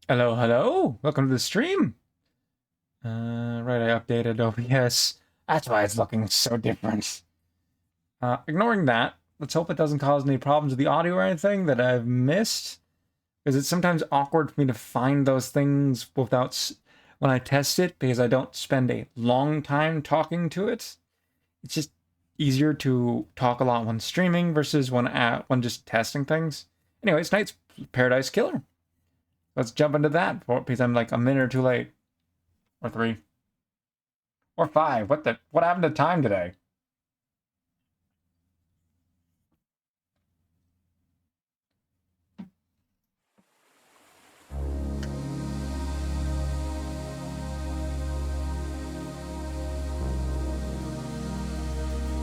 Hello, hello. Welcome to the stream. Right, I updated OBS. That's why it's looking so different. Ignoring that, let's hope it doesn't cause any problems with the audio or anything that I've missed. Because it's sometimes awkward for me to find those things when I test it, because I don't spend a long time talking to it. It's just easier to talk a lot when streaming versus when just testing things. Anyways, tonight's Paradise Killer. Let's jump into that because I'm like a minute or two late. Or 3. Or 5. What happened to time today?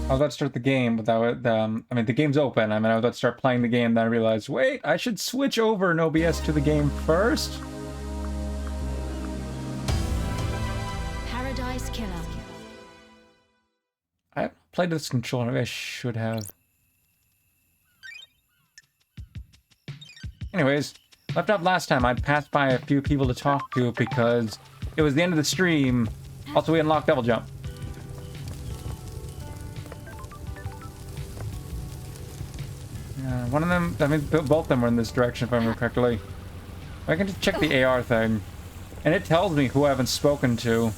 I was about to start the game without it. I mean, the game's open. I was about to start playing the game, then I realized, wait, I should switch over in OBS to the game first. Paradise Killer. I haven't played this controller. Maybe I should have. Anyways, left off last time. I passed by a few people to talk to because it was the end of the stream. Also, we unlocked double jump. One of them, I mean, both of them were in this direction, if I remember correctly. I can just check the AR thing. And it tells me who I haven't spoken to.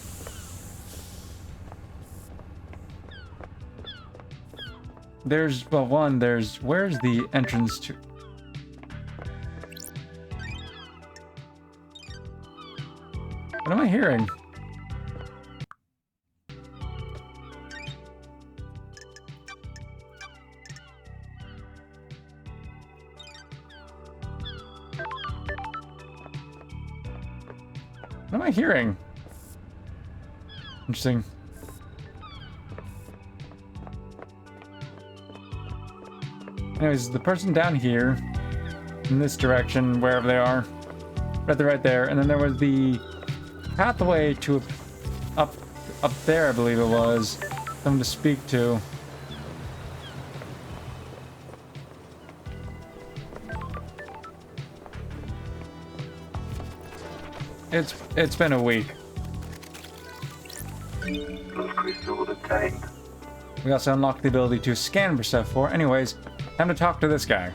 Where's the entrance to? What am I hearing? What am I hearing? Interesting. Anyways, the person down here, in this direction, wherever they are, right there, and then there was the pathway to up there, I believe it was, someone to speak to. It's been a week. Crystal obtained. We also unlocked the ability to scan for stuff for. Anyways, time to talk to this guy.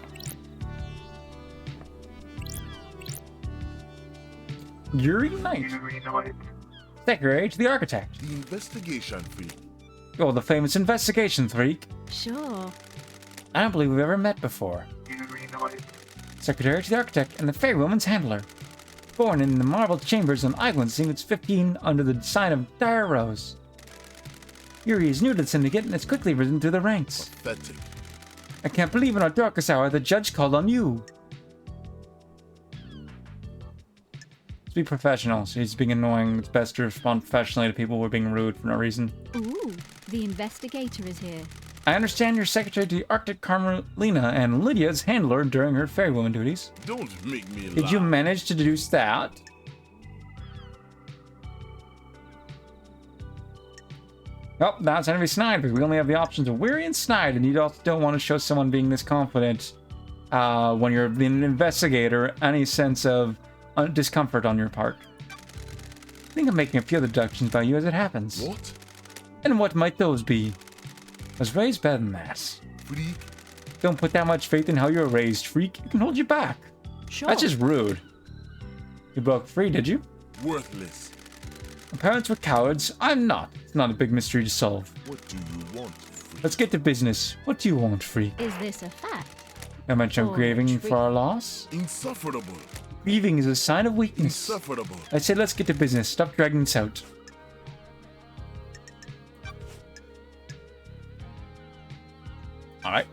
Yuri Knight. Secretary to the Architect. The investigation freak. Oh, the famous investigation freak. Sure. I don't believe we've ever met before. Secretary to the Architect and the Fairy Woman's Handler. Born in the marble chambers on Island Units 15 under the sign of Dire Rose. Yuri is new to the Syndicate and has quickly risen through the ranks. Pathetic. I can't believe in our darkest hour the judge called on you. Let's be professional. So he's being annoying. It's best to respond professionally to people who are being rude for no reason. Ooh, the investigator is here. I understand you're secretary to the Arctic Carmelina and Lydia's handler during her fairy woman duties. Don't make me laugh. Did you manage to deduce that? Oh, that's Henry Snide, because we only have the options of Weary and Snide, and you also don't want to show someone being this confident when you're an investigator any sense of discomfort on your part. I think I'm making a few other deductions about you as it happens. What? And what might those be? I was raised better than that. Freak? Don't put that much faith in how you're raised, freak. It can hold you back. Sure. That's just rude. You broke free, did you? Worthless. My parents were cowards. I'm not. It's not a big mystery to solve. What do you want, freak? Let's get to business. What do you want, freak? Is this a fact? I mentioned Or grieving treat- for our loss. Insufferable. Grieving is a sign of weakness. Insufferable. I said let's get to business. Stop dragging this out. Alright.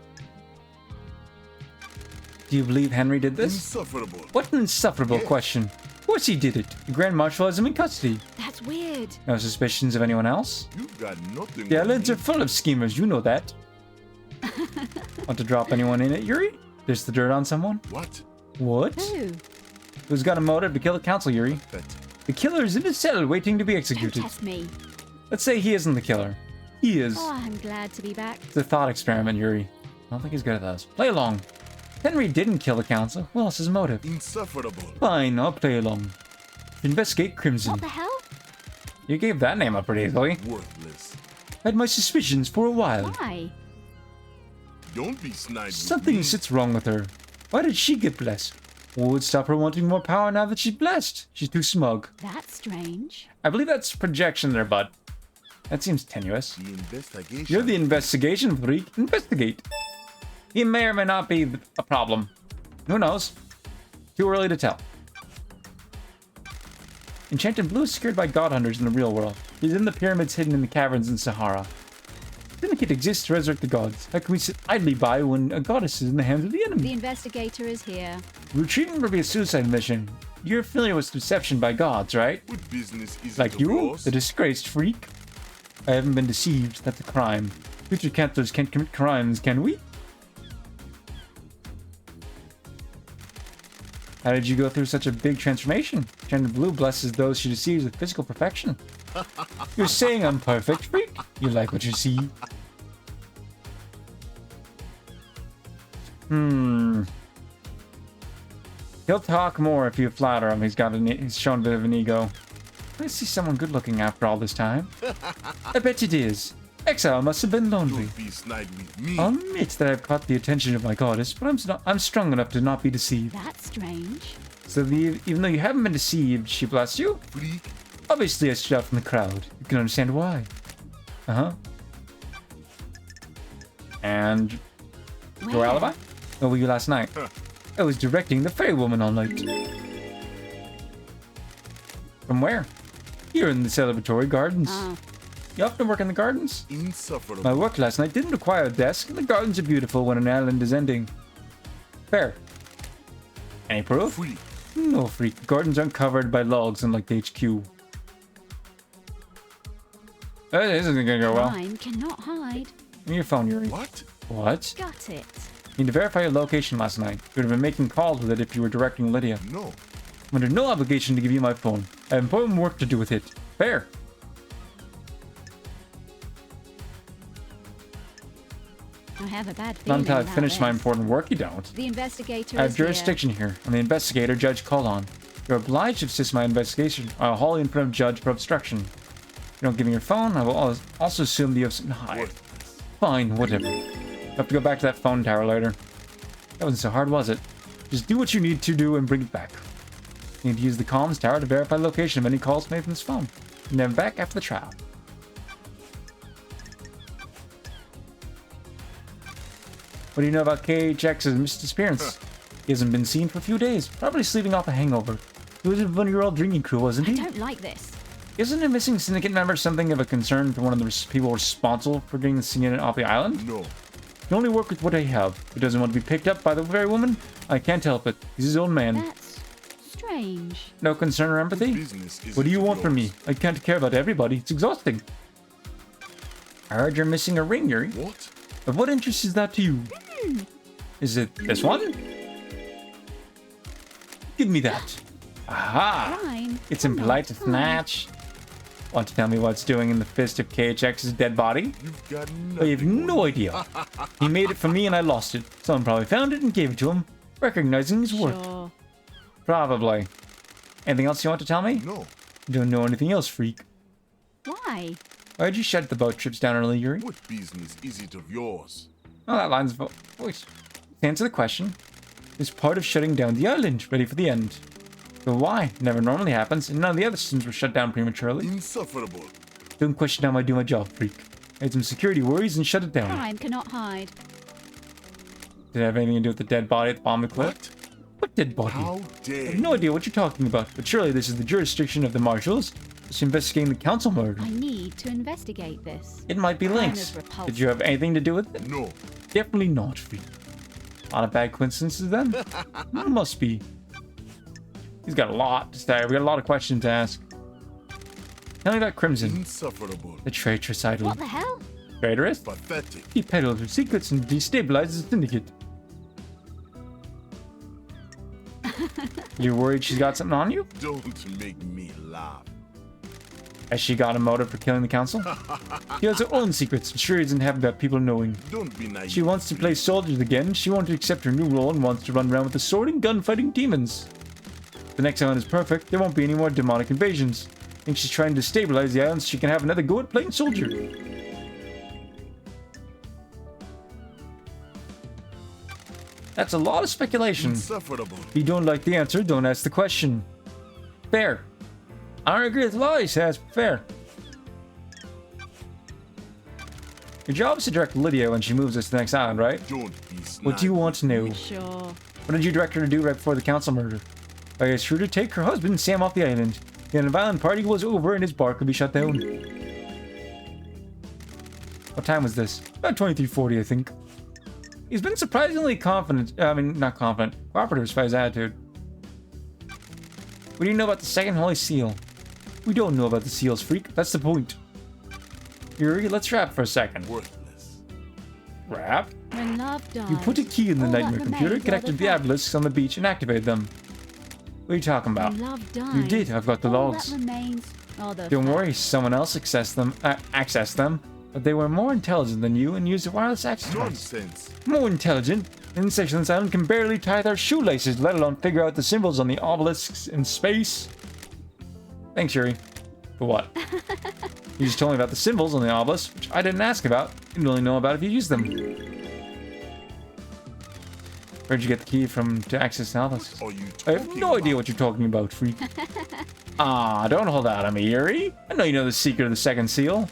Do you believe Henry did this? Insufferable. What an insufferable Yes. question. Of course he did it. The Grand Marshal has him in custody. That's weird. No suspicions of anyone else? You've got nothing. The on islands me. are full of schemers, you know that. Want to drop anyone in it, Yuri? There's the dirt on someone? What? What? Who? Who's got a motive to kill the council, Yuri? Pathetic. The killer is in his cell waiting to be Don't executed. test me. Let's say he isn't the killer. He is. Oh, I'm glad to be back. It's a thought experiment, Yuri. I don't think he's good at this. Play along. Henry didn't kill the council. What else is motive? Insufferable. Fine, I'll play along. Investigate Crimson. What the hell? You gave that name up pretty easily. Worthless. Had my suspicions for a while. Why? Don't be snide with Something me. sits wrong with her. Why did she get blessed? What would stop her wanting more power now that she's blessed? She's too smug. That's strange. I believe that's projection there, bud. That seems tenuous. The investigation. You're the investigation freak. Investigate. He may or may not be a problem. Who knows? Too early to tell. Enchanted Blue is secured by god hunters in the real world. He's in the pyramids hidden in the caverns in Sahara. Syndicate exists to resurrect the gods. How can we sit idly by when a goddess is in the hands of the enemy? The investigator is here. Retrieving would be a suicide mission. You're familiar with deception by gods, right? What business is Like it of you, yours? the disgraced freak? I haven't been deceived. That's a crime. Future captors can't commit crimes, can we? How did you go through such a big transformation? Enchanted Blue blesses those she deceives with physical perfection. You're saying I'm perfect, freak? You like what you see? He'll talk more if you flatter him. He's shown a bit of an ego. I see someone good looking after all this time. I bet it is. Exile must have been lonely. Don't be snide with me. I'll admit that I've caught the attention of my goddess, but I'm strong enough to not be deceived. That's strange. So even though you haven't been deceived, she blessed you? Freak. Obviously I stood out from the crowd. You can understand why. Uh-huh. And your Where? alibi? Where were you last night? I was directing the Fairy Woman all night. From where? Here in the celebratory gardens. Ah, You often work in the gardens? Insufferable. My work last night didn't require a desk, and the gardens are beautiful when an island is ending. Fair. Any proof? Freak. No, freak. The gardens aren't covered by logs unlike the HQ. This isn't gonna go well. mine cannot hide. Give me your phone, Yuri. What? What? Got it. Need to verify your location last night. You would have been making calls with it if you were directing Lydia. No. I'm under no obligation to give you my phone. I have important work to do with it. Fair. I have a bad Not feeling until I about finish my this. important work, you don't. The investigator I have is here. jurisdiction here. I'm the investigator Judge called on. You're obliged to assist my investigation. I'll haul you in front of Judge for obstruction. If you don't give me your phone, I will also assume that you have something to hide. Fine, whatever. I'll have to go back to that phone tower later. That wasn't so hard, was it? Just do what you need to do and bring it back. You need to use the comms tower to verify the location of any calls made from this phone. And then back after the trial. What do you know about KHX's disappearance? He hasn't been seen for a few days, probably sleeping off a hangover. He was one of your old drinking crew, wasn't I he? don't like this. Isn't a missing syndicate member something of a concern for one of the people responsible for getting the syndicate off the island? No. You can only work with what I have. If he doesn't want to be picked up by the very woman, I can't help it. He's his own man. That's strange. No concern or empathy? Business is What do it you of want from me? yours? I can't care about everybody. It's exhausting. I heard you're missing a ring, Yuri. What? Of what interest is that to you? Is it this one? Give me that. Aha! Fine. It's Come impolite on, to fine. snatch. Want to tell me what it's doing in the fist of KHX's dead body? You've got I have nothing. no idea. He made it for me and I lost it. Someone probably found it and gave it to him, recognizing his worth. Sure. Probably. Anything else you want to tell me? No. Don't know anything else, freak. Why? Why'd you shut the boat trips down early, Yuri? What business is it of yours? Oh, that line's voice. To answer the question, it's part of shutting down the island, ready for the end. But why? Never normally happens, and none of the other systems were shut down prematurely. Insufferable. Don't question how I do my job, freak. I had some security worries and shut it down. Crime cannot hide. Did it have anything to do with the dead body at the bottom of the cliff? What? What dead body? How I dare have you? no idea what you're talking about, but surely this is the jurisdiction of the marshals. Just investigating the council murder. I need to investigate this. It might be Crime links. is repulsive. Did you have anything to do with it? No. Definitely not, freak. A lot of bad coincidences then? Must be. He's got a lot to say. We got a lot of questions to ask. Tell me about Crimson, Insufferable. the traitorous idol. What the hell? Traitorous? Pathetic. He peddles her secrets and destabilizes the syndicate. You worried she's got something on you? Don't make me laugh. Has she got a motive for killing the council? She has her own secrets, and sure isn't happy about people knowing. Don't be naive. She wants to play soldiers again. She wants to accept her new role and wants to run around with a sword and gun fighting demons. The next island is perfect. There won't be any more demonic invasions. I think she's trying to stabilize the island so she can have another go at playing soldier. That's a lot of speculation. Insufferable. If you don't like the answer, don't ask the question. Fair. I don't agree with a lot he says. Fair. Your job is to direct Lydia when she moves us to the next island, right? Don't be snide. What do you want to know? Sure. What did you direct her to do right before the council murder? I asked her to take her husband, Sam, off the island. The violent party was over and his bar could be shut down. What time was this? About 23:40, I think. He's been surprisingly confident. I mean, not confident. Cooperative as far as attitude. What do you know about the second Holy Seal? We don't know about the seals, freak. That's the point. Yuri, let's rap for a second. Worthless. Rap? When love dies. You put a key in the all that nightmare computer, remains are connected the facts. obelisks on the beach, and activated them. What are you talking about? When love dies. You did. I've got the all logs. that remains are the Don't worry, facts. someone else accessed them, but they were more intelligent than you and used a wireless access device. Nonsense. More intelligent? Insects on this island can barely tie their shoelaces, let alone figure out the symbols on the obelisks in space. Thanks, Yuri. For what? You just told me about the symbols on the obelisk, which I didn't ask about. You only know about if you use them. Where'd you get the key from to access the obelisk? Are you I have no idea what you're talking about, freak. Ah, don't hold out on me, Yuri. I know you know the secret of the second seal.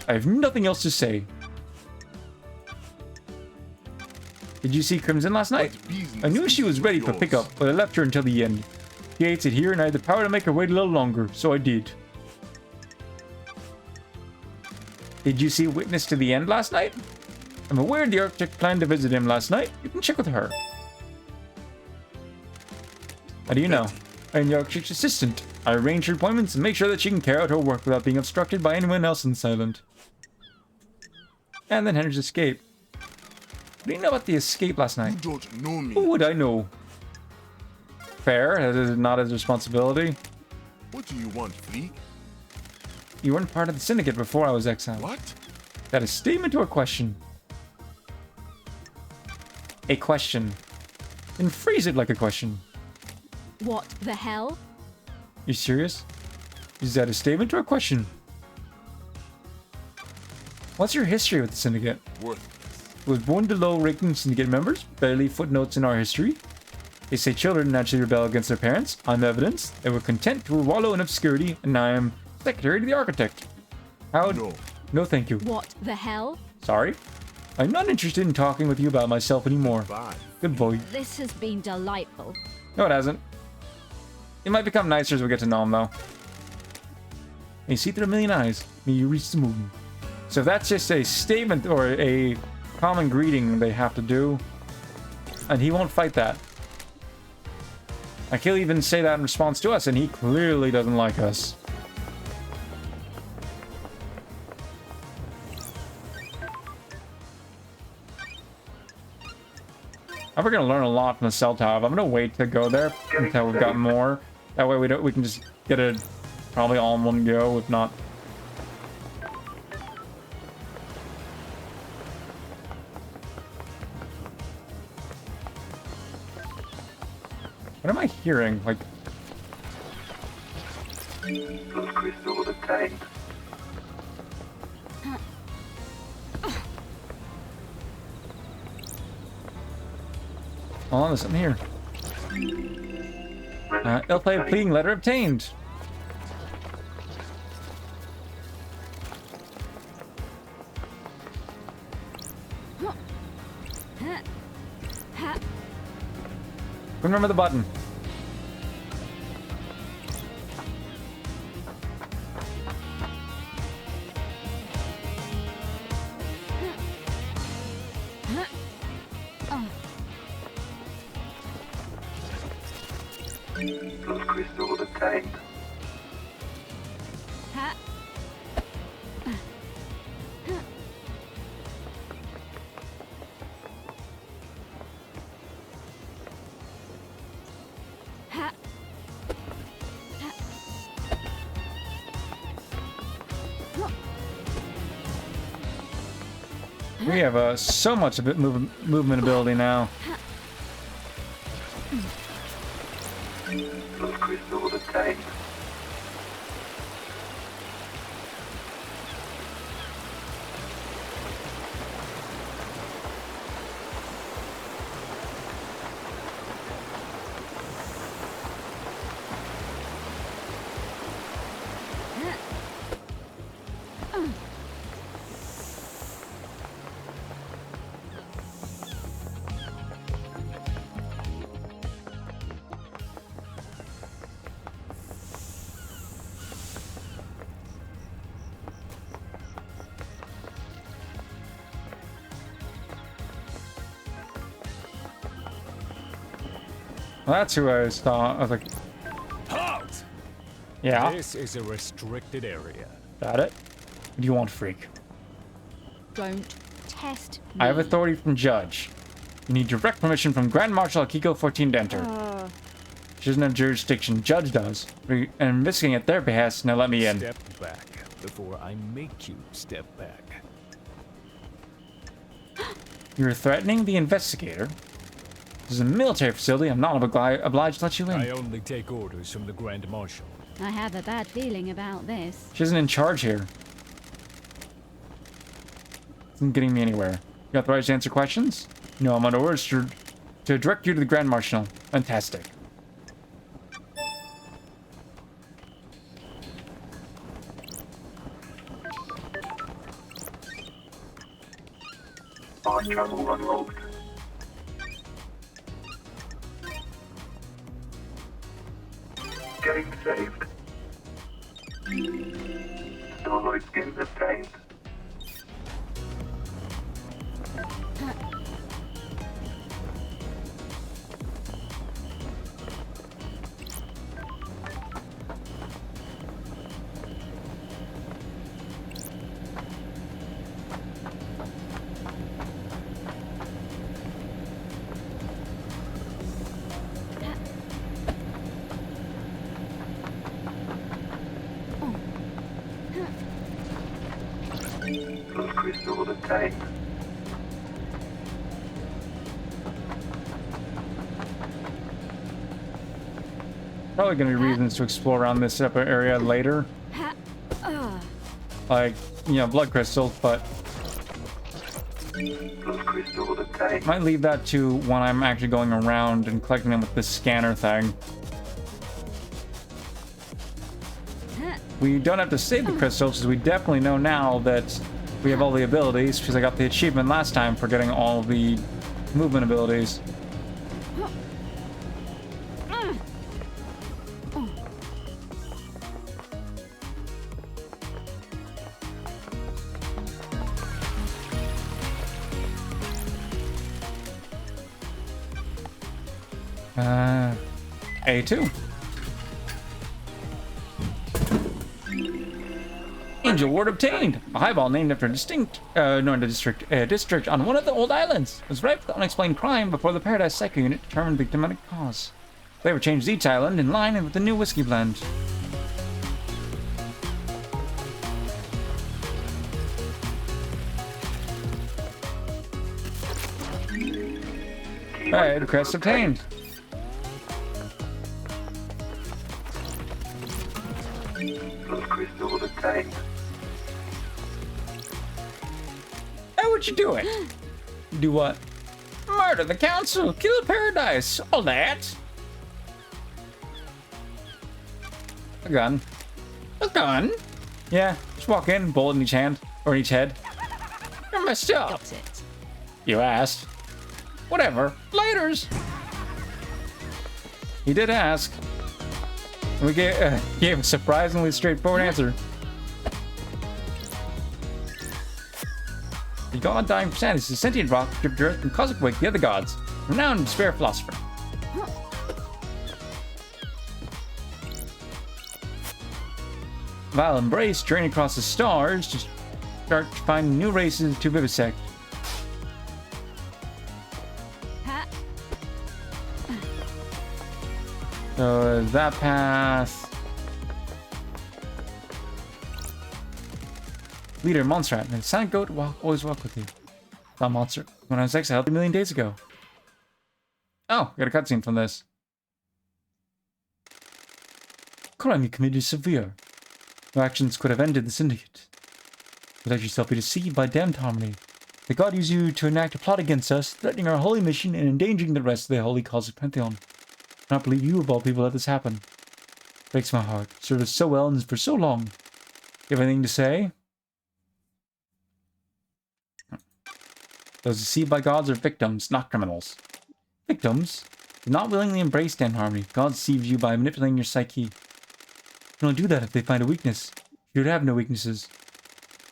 I have nothing else to say. Did you see Crimson last night? I knew she was ready for pickup, but I left her until the end. She hates it here and I had the power to make her wait a little longer, so I did. Did you see Witness to the End last night? I'm aware the architect planned to visit him last night. You can check with her. How do you know? I'm the architect's assistant. I arrange her appointments and make sure that she can carry out her work without being obstructed by anyone else in this island. And then Henry's escape. What do you know about the escape last You night? don't know me. Who would I know? Fair, that is not his responsibility. What do you want, freak? You weren't part of the syndicate before I was exiled. What? That is statement or a question? A question. Then phrase it like a question. What the hell? You serious? Is that a statement or a question? What's your history with the syndicate? Worthless. Was born to low-ranking syndicate members, barely footnotes in our history. They say children naturally rebel against their parents. I'm evidence. They were content to wallow in obscurity, and now I am secretary to the architect. How? No. No, thank you. What the hell? Sorry. I'm not interested in talking with you about myself anymore. Bye. Good boy. This has been delightful. No, it hasn't. It might become nicer as we get to know him, though. And you see through a million eyes, may you reach the moon. So if that's just a statement or a common greeting they have to do, and he won't fight that. Like, he'll even say that in response to us, and he clearly doesn't like us. We're gonna learn a lot from the cell tower. I'm gonna wait to go there until we've got more. That way we can just get it probably all in one go, if not. What am I hearing? Like, Plus crystal obtained. hold on, there's something here. Ill-play pleading letter obtained. Remember the button. Plus crystal obtained. Ha. Ha. We have so much of it movement ability now. Blood crystal obtained. Well, that's who I saw. I was like, Halt! yeah, This is a restricted area. got it. What do you want, freak? Don't test me. I have authority from Judge. You need direct permission from Grand Marshal Akiko 14 to enter. She doesn't have jurisdiction. Judge does. I'm investigating at their behest. Now let me in. Step back before I make you step back. You're threatening the investigator. This is a military facility. I'm not obliged to let you in. I only take orders from the Grand Marshal. I have a bad feeling about this. She isn't in charge here. Isn't getting me anywhere. You authorized to answer questions? No, I'm under orders to direct you to the Grand Marshal. Fantastic. Fast travel unlocked. Game saved. Starlight skins obtained. Blood crystal obtained. Probably going to be reasons to explore around this upper area later. Like, you know, blood crystals, but Blood crystal obtained. might leave that to when I'm actually going around and collecting them with this scanner thing. We don't have to save the crystals, because we definitely know now that we have all the abilities, because I got the achievement last time for getting all the movement abilities. A2. Angel Ward obtained. A highball named after a district on one of the old islands. It was ripe with unexplained crime before the Paradise Psycho Unit determined the demonic cause. Flavor changed each island in line with the new whiskey blend. Alright, crest obtained. Blood crystal obtained. Hey, what you doing? Do what? Murder the council, kill Paradise, all that. A gun. A gun? Yeah, just walk in, bullet in each hand, or in each head. You're messed up. Got it. You asked. Whatever. Laters. He did ask. We gave a surprisingly straightforward answer. The god dying for sanity is a sentient rock dripped to earth and cosmic wake the other gods. Renowned despair philosopher. Vile embrace, journey across the stars to start to find new races to vivisect. Ha. So that path. Leader Monstrat and Silent Goat always walk with you. Saw a monster when I was exiled 1,000,000 days ago. Oh, got a cutscene from this. Crime you committed is severe. Your actions could have ended the Syndicate. You let yourself be deceived by damned Harmony. The god used you to enact a plot against us, threatening our holy mission and endangering the rest of the holy cause of Pantheon. I cannot believe you of all people let this happen. Breaks my heart. Served us so well and for so long. You have anything to say? Those deceived by gods are victims, not criminals. Victims? Do not willingly embrace Dan Harmony. God deceives you by manipulating your psyche. You don't do that if they find a weakness. You would have no weaknesses.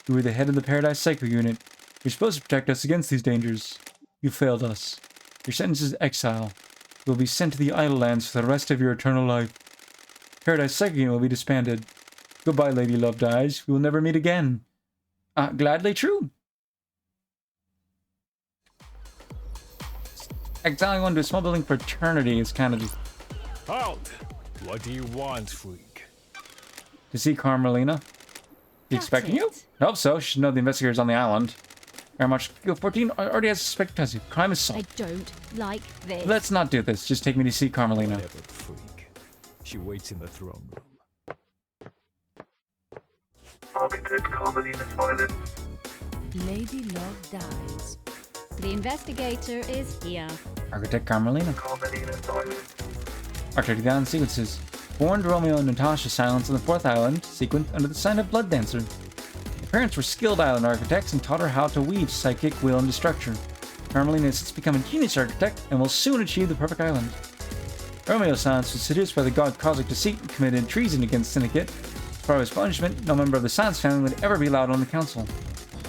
You were the head of the Paradise Psycho Unit. You're supposed to protect us against these dangers. You failed us. Your sentence is exile. You will be sent to the Idle Lands for the rest of your eternal life. Paradise Psycho Unit will be disbanded. Goodbye, Lady Loved Eyes. We will never meet again. Gladly true. Exiling one to a small building for eternity is kind of Halt! What do you want, freak? to see Carmelina. You That's expecting you? it. I hope so. She should know the investigators on the island. Very much. 14 already has a suspect posse. Crime is I solved. don't like this. Let's not do this. Just take me to see Carmelina. Whatever, freak. She waits in the throne room. Architect Carmelina Silence. Lady Love dies. The investigator is here. Architect Carmelina. Carmelina Silence. Architect down sequences. Born to Romeo and Natasha Silence on the 4th island, sequenced under the sign of Blood Dancer. Her parents were skilled island architects and taught her how to weave psychic will into structure. Carmelina has since become a genius architect and will soon achieve the perfect island. Romeo Silence was seduced by the god Cosmic Deceit and committed treason against Syndicate. As part of his punishment, no member of the Silence family would ever be allowed on the council.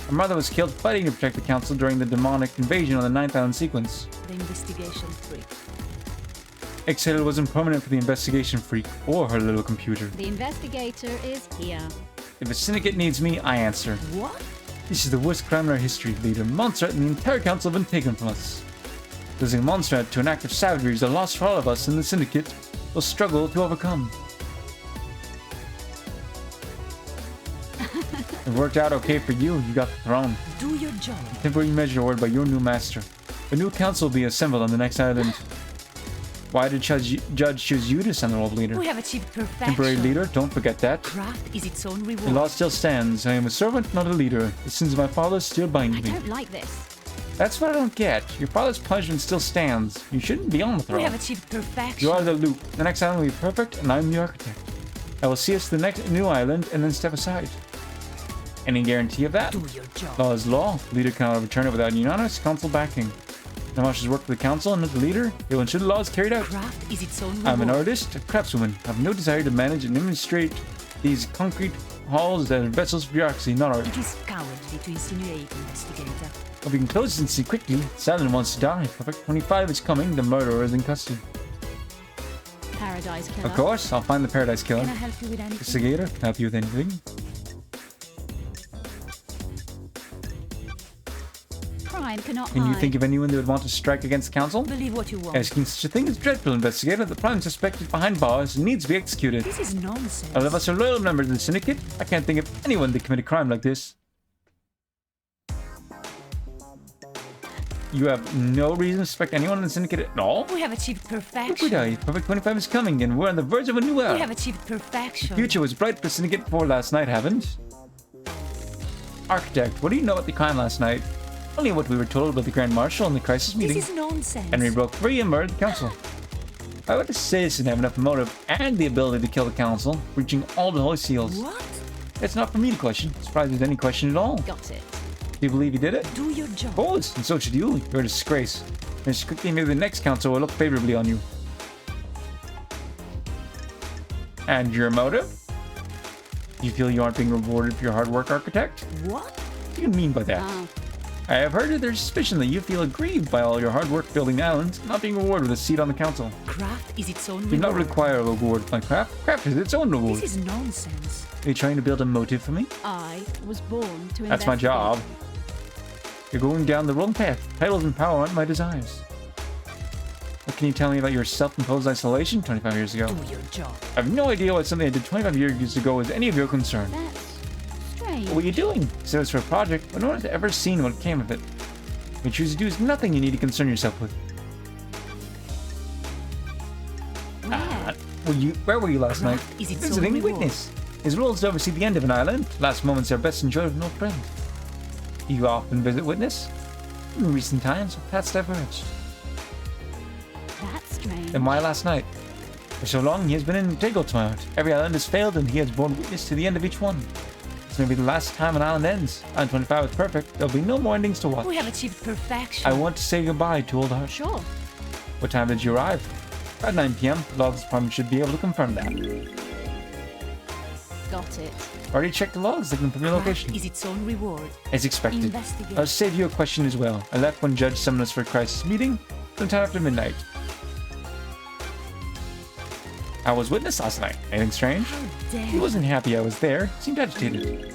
Her mother was killed fighting to protect the council during the demonic invasion on the 9th island sequence. The investigation freak. Exhale wasn't permanent for the investigation freak or her little computer. The investigator is here. If a Syndicate needs me, I answer. What? This is the worst crime in our history, leader. Montserrat and the entire council have been taken from us. Losing Montserrat to an act of savagery is a loss for all of us, and the Syndicate will struggle to overcome. It worked out okay for you. You got the throne. Do your job. Temporary measure ordered by your new master. A new council will be assembled on the next island. Why did Judge choose you to send the world leader? We have achieved perfection. Temporary leader, don't forget that. Craft is its own The reward. law still stands. I am a servant, not a leader. The sins of my father still bind I me. don't like this. That's what I don't get. Your father's punishment still stands. You shouldn't be on the We throne. have achieved perfection. You are the loop. The next island will be perfect, and I'm the architect. I will see us to the next new island and then step aside. Any guarantee of that? Do your job. Law is law. Leader cannot overturn it without unanimous council backing. Namash has worked for the council and not the leader. He will ensure the law is carried out. Craft is its own reward. I'm an artist, a craftswoman. I have no desire to manage and administrate these concrete halls that are vessels of bureaucracy, not art. It is cowardly to insinuate, investigator. If we can close this scene quickly, Silent wants to die. Perfect 25 is coming. The murderer is in custody. Paradise Killer. Of course, I'll find the Paradise Killer. Can I help you with anything? Investigator, can I help you with anything? Crime cannot Can you hide. think of anyone that would want to strike against the council? Believe what you want. Asking such a thing is dreadful, investigator. The prime suspect is behind bars and needs to be executed. This is nonsense. All of us are loyal members of the syndicate. I can't think of anyone that committed a crime like this. You have no reason to suspect anyone in the syndicate at all? We have achieved Look, we perfection. die. Perfect 25 is coming, and we're on the verge of a new We era. have achieved perfection. Future was bright for syndicate before last night happened. Architect, what do you know about the crime last night? Only what we were told by the Grand Marshal in the crisis This meeting. is nonsense. Henry broke free and murdered the council. I would say this didn't have enough motive and the ability to kill the council, breaching all the holy seals. What? It's not for me to question. Surprised there's any question at all. Got it. Do you believe he did it? Do your job. Of course, and so should you. You're a disgrace. Just quickly, maybe the next council will look favorably on you. And your motive? You feel you aren't being rewarded for your hard work, Architect? What? What do you mean by that? Ah, I have heard that there's suspicion that you feel aggrieved by all your hard work building islands, not being rewarded with a seat on the council. Craft is its own You do not reward. require a reward from craft. Craft is its own reward. This is nonsense. Are you trying to build a motive for me? I was born to That's my investigate. job. You're going down the wrong path. Titles and power aren't my desires. What can you tell me about your self-imposed isolation 25 years ago? Do your job. I have no idea what something I did 25 years ago is any of your concern. That's strange. What were you doing? You said it was for a project, but no one's ever seen what came of it. you choose to do is nothing you need to concern yourself with. Where? Where were you last night? Wrath is its own Visiting reward. witness. His role is to oversee the end of an island. Last moments are best enjoyed with no friend. You often visit witness? In recent times, that's diverged. That's strange. Then why last night? For so long, he has been integral to my art. Every island has failed, and he has borne witness to the end of each one. This may be the last time an island ends. Island 25 is perfect. There'll be no more endings to watch. We have achieved perfection. I want to say goodbye to Old Heart. Sure. What time did you arrive? At 9 p.m. The logs department should be able to confirm that. Got it. Already checked the logs. They confirm your Wrath location. is its own reward. As expected. Investigate. I'll save you a question as well. I left when Judge summoned us for a crisis meeting sometime after midnight. I was witness last night. Anything strange? How dare He wasn't happy I was there. Seemed agitated.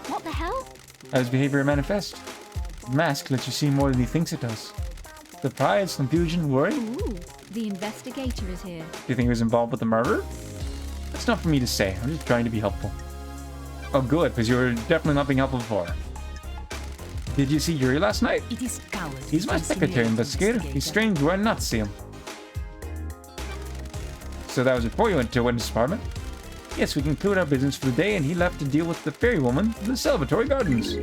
What the hell? How does behavior manifest? The mask lets you see more than he thinks it does. Surprise, confusion, worry? Do Ooh, the investigator is here. you think he was involved with the murder? That's not for me to say. I'm just trying to be helpful. Oh, good, because you were definitely not being helpful before. Did you see Yuri last night? It is coward. He's my secretary investigator. He's strange where I not see him. So that was before you went to witness department? Yes, we concluded our business for the day and he left to deal with the fairy woman in the Salvatore Gardens.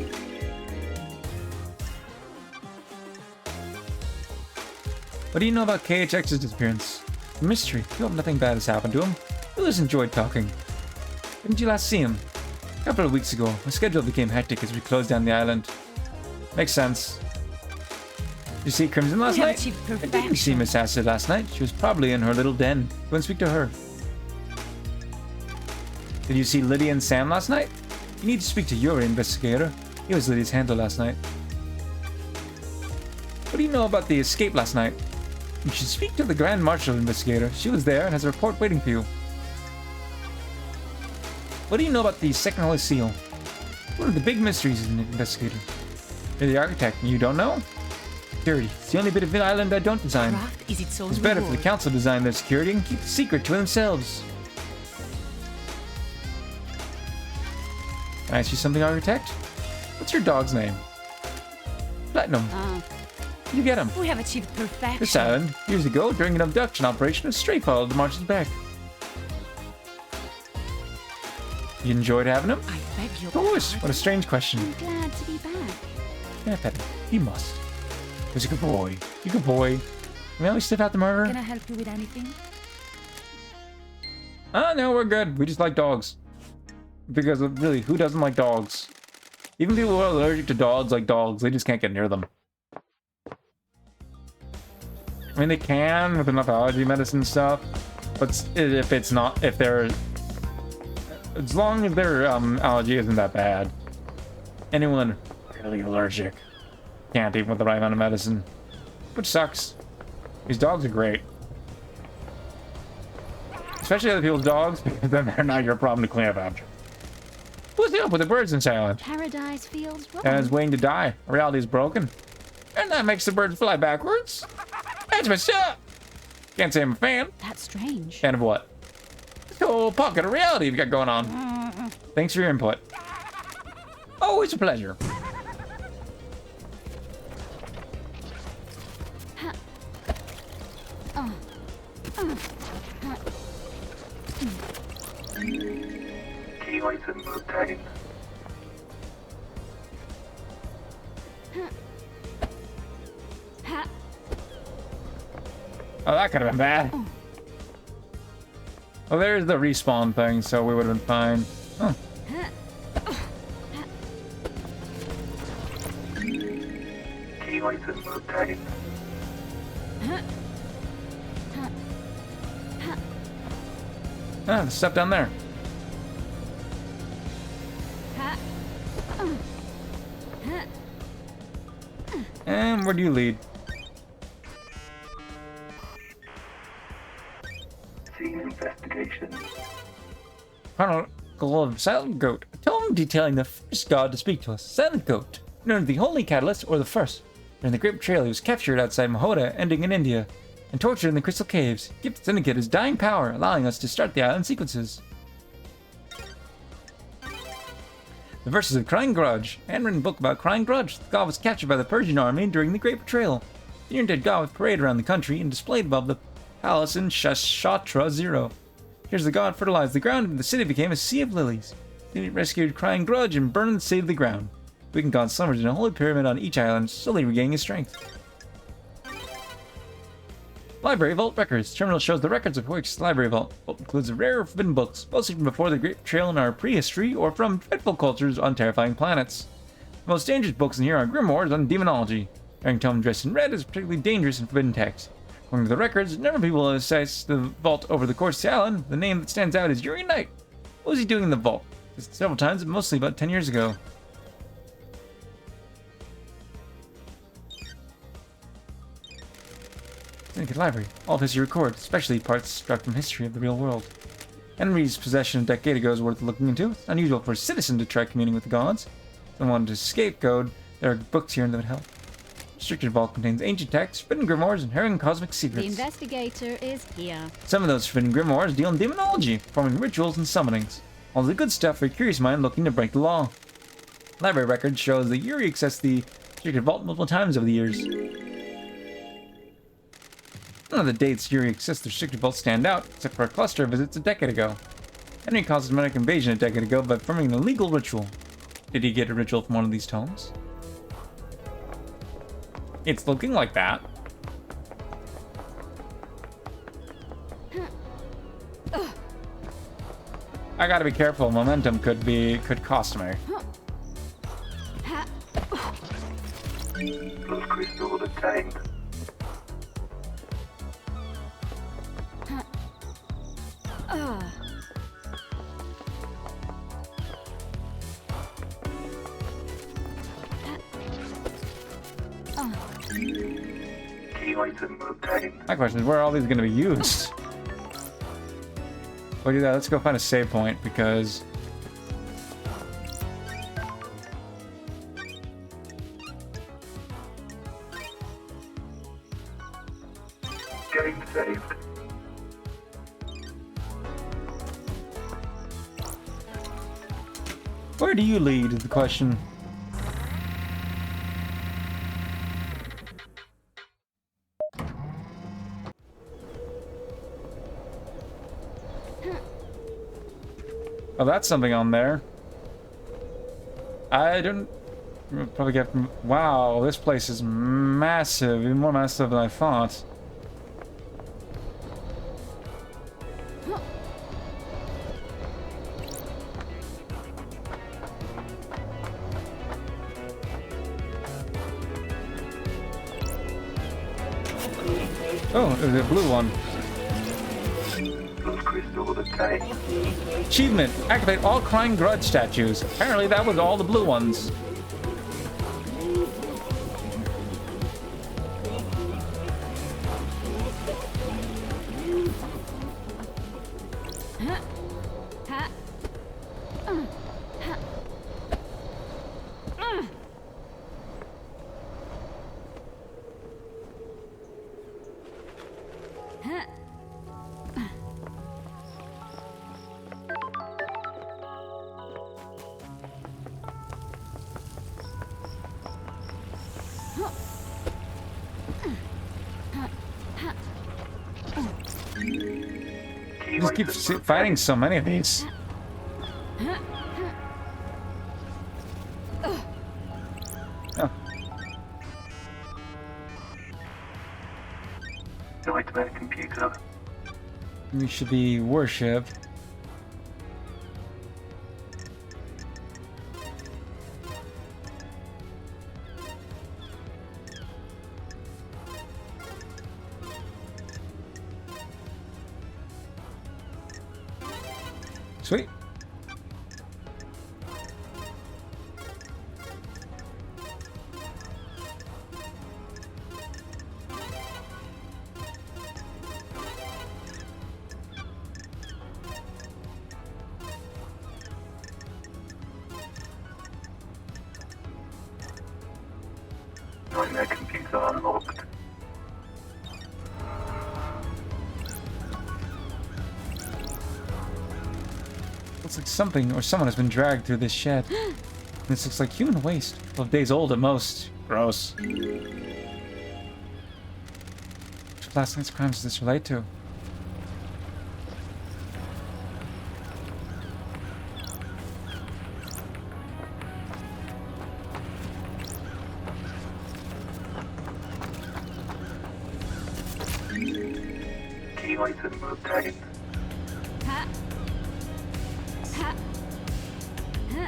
What do you know about KHX's disappearance? A mystery. You hope nothing bad has happened to him. We always enjoyed talking. Didn't you last see him? A couple of weeks ago. My schedule became hectic as we closed down the island. Makes sense. Did you see Crimson last We have night? achieved I didn't see perfection. Miss Acid last night. She was probably in her little den. Go and speak to her. Did you see Lydia and Sam last night? You need to speak to your investigator. He was Lydia's handler last night. What do you know about the escape last night? You should speak to the Grand Marshal investigator. She was there and has a report waiting for you. What do you know about the Second Holy Seal? One of the big mysteries in the investigator. You're the architect and you don't know? Security. It's the only bit of the island I don't design. Craft is its own It's better for the reward. council to design their security and keep the secret to themselves. Can I ask you something, architect? What's your dog's name? Platinum. Ah, You get him. We have achieved perfection. This island, years ago, during an abduction operation, a stray followed the Marsh's back. You enjoyed having him? I beg your Of course. pardon. What a strange question. I'm glad to be back. Yeah, pet him. He must. He's a good boy. You good boy. May I sniff out the murderer? Can I help you with anything? No, we're good. We just like dogs. Because really, who doesn't like dogs? Even people who are allergic to dogs like dogs. They just can't get near them. I mean, they can with enough allergy medicine and stuff. But if they're... As long as their allergy isn't that bad. Anyone really allergic can't even with the right amount of medicine. Which sucks. These dogs are great. Especially other people's dogs, because then they're not your problem to clean up after. What's the up with the birds in Silent? Paradise feels wrong. And it's waiting to die. Reality is broken. And that makes the birds fly backwards. That's messed up. Can't say I'm a fan. That's strange. Fan of what? This whole pocket of reality you've got going on. Thanks for your input. Always a pleasure. Key item obtained. Ha! Oh, that could have been bad. Well, there's the respawn thing, so we would have been fine. Huh. Key item obtained. Ah, the stuff down there. Ha! And where do you lead? Scene investigation. Chronicle of Silent Goat. A tome detailing the first god to speak to us, Silent Goat. Known as the Holy Catalyst, or the First. During the Great Betrayal, he was captured outside Mahoda, ending in India, and tortured in the Crystal Caves. Gifted Syndicate his dying power, allowing us to start the island sequences. The Verses of Crying Grudge, a handwritten book about Crying Grudge. The god was captured by the Persian army during the Great Betrayal. The near-dead god was paraded around the country and displayed above the palace in Shashatra Zero. Here's the god fertilized the ground, and the city became a sea of lilies. Then he rescued Crying Grudge and burned the city to the ground. The weakened god slumbers in a holy pyramid on each island, slowly regaining his strength. Library Vault Records. Terminal shows the records of Hoyek's Library Vault. Vault includes rare forbidden books, mostly from before the Great Betrayal in our prehistory or from dreadful cultures on terrifying planets. The most dangerous books in here are grimoires on demonology. Wearing tome dressed in red is particularly dangerous and forbidden text. According to the records, a number of people have assessed the vault over the course of the island. The name that stands out is Yuri Knight. What was he doing in the vault? Several times, but mostly about 10 years ago. Syndicate Library. All of history recorded, especially parts struck from history of the real world. Henry's possession a decade ago is worth looking into. It's unusual for a citizen to try communing with the gods. Someone to scapegoat. There are books here that would help. Restricted Vault contains ancient texts, forbidden grimoires, and harrowing cosmic The secrets. investigator is here. Some of those forbidden grimoires deal in demonology, performing rituals and summonings. All the good stuff for a curious mind looking to break the law. Library records shows that Yuri accessed the Restricted Vault multiple times over the years. None of the dates Yuri accessed the Restricted Vault stand out, except for a cluster of visits a decade ago. Henry caused a demonic invasion a decade ago by performing an illegal ritual. Did he get a ritual from one of these tomes? It's looking like that. I gotta be careful. Momentum could cost me. Those crystals obtained. Key item obtained. My question is, where are all these gonna be used? Before we do that, let's go find a save point because Game saved. where do you lead is the question. Oh, that's something on there. I don't probably get. Wow, this place is massive, even more massive than I thought. Oh, there's a blue one. Those crystals obtained. Achievement. Activate all Crying Grudge statues. Apparently that was all the blue ones. Key Just keep item fighting so many of these. Oh, Nightmare computer. we should be worshipped. Sweet. Nightmare computer unlocked. Looks like something or someone has been dragged through this shed. This looks like human waste. 12 days old at most. Gross. Which last night's crimes does this relate to? Key item obtained. Ha. Ha. Ha.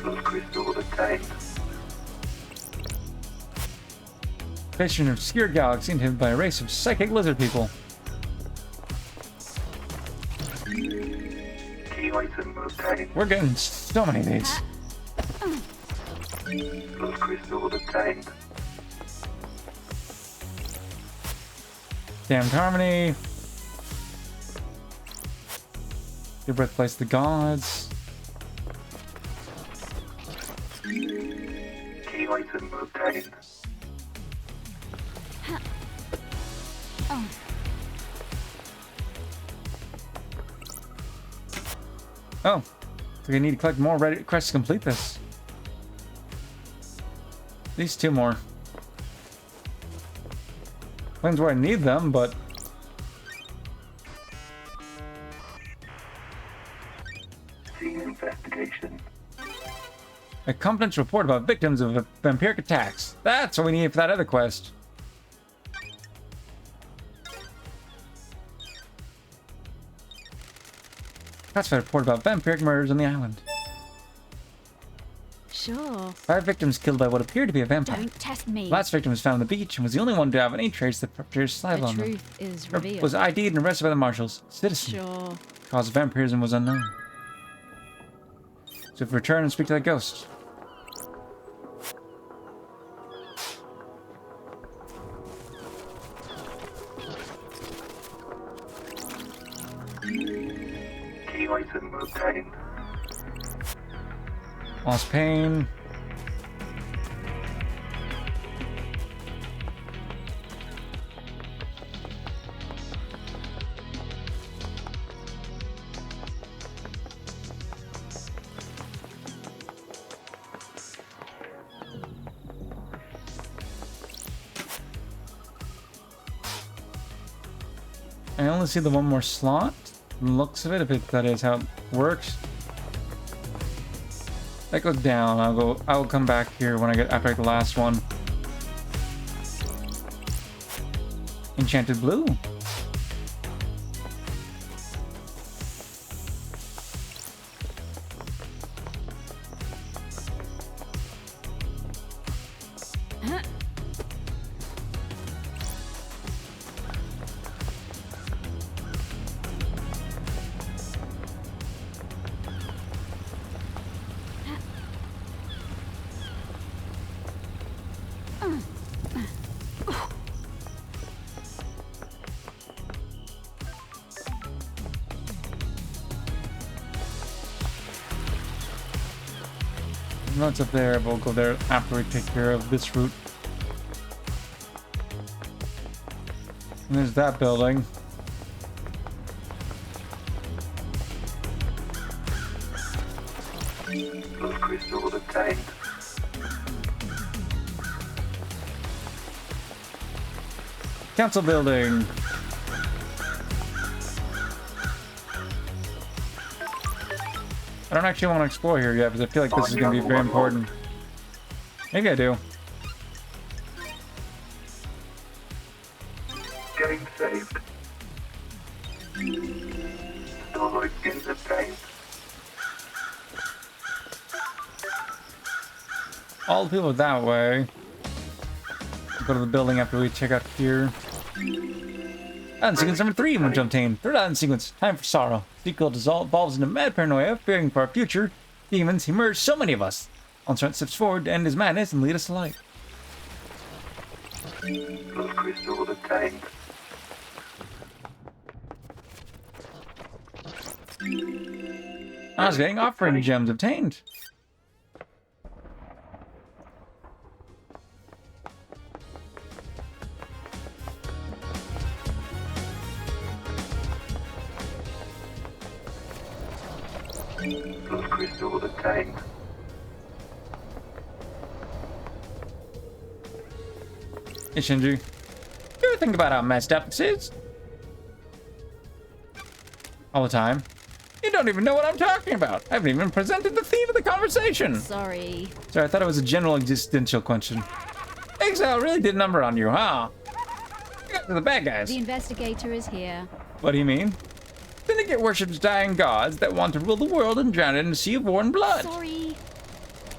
Blood crystal obtained. Creation of an obscure galaxy inhabited by a race of psychic lizard people. Key item obtained. We're getting so many of these. Blood crystal obtained. Damned Harmony. Your birthplace of the gods. Key item obtained. Oh. So we need to collect more Reddit quests to complete this. At least 2 more. Depends where I need them, but... Scene investigation. A confidential report about victims of vampiric attacks. That's what we need for that other quest. Classified report about vampiric murders on the island. Sure. 5 victims killed by what appeared to be a vampire. Don't test me. The last victim was found on the beach and was the only one to have any trace of the perpetrator's The saliva on them. truth is Her revealed. was ID'd and arrested by the marshals. Citizen. Sure. Cause of vampirism was unknown. So return and speak to that ghost. Key item obtained. Lost pain. I only see the one more slot. From the looks of it, if that is how it works. That goes down. I will come back here when I get after I get the last one. Enchanted blue. No, it's up there. We'll go there after we take care of this route. And there's that building. Blood crystal obtained. Council building. I don't actually want to explore here yet because I feel like this is going to be very important. Maybe I do. Game saved. Starlight skins obtained. All the people that way. Go to the building after we check out here. Island sequence number 3 when jump obtained. Third island sequence, Time for Sorrow. Sequel evolves into mad paranoia, fearing for our future. Demons, he murders so many of us. Uncertain steps forward to end his madness and lead us to light. Blood crystal obtained. I was getting offering gems obtained. Blood crystal obtained. Hey, Shinji. You ever think about how messed up this is? All the time. You don't even know what I'm talking about. I haven't even presented the theme of the conversation. Sorry. Sorry, I thought it was a general existential question. Exile really did a number on you, huh? You guys are the bad guys. The investigator is here. What do you mean? Syndicate worships dying gods that want to rule the world and drown it in a sea of war and blood. Sorry.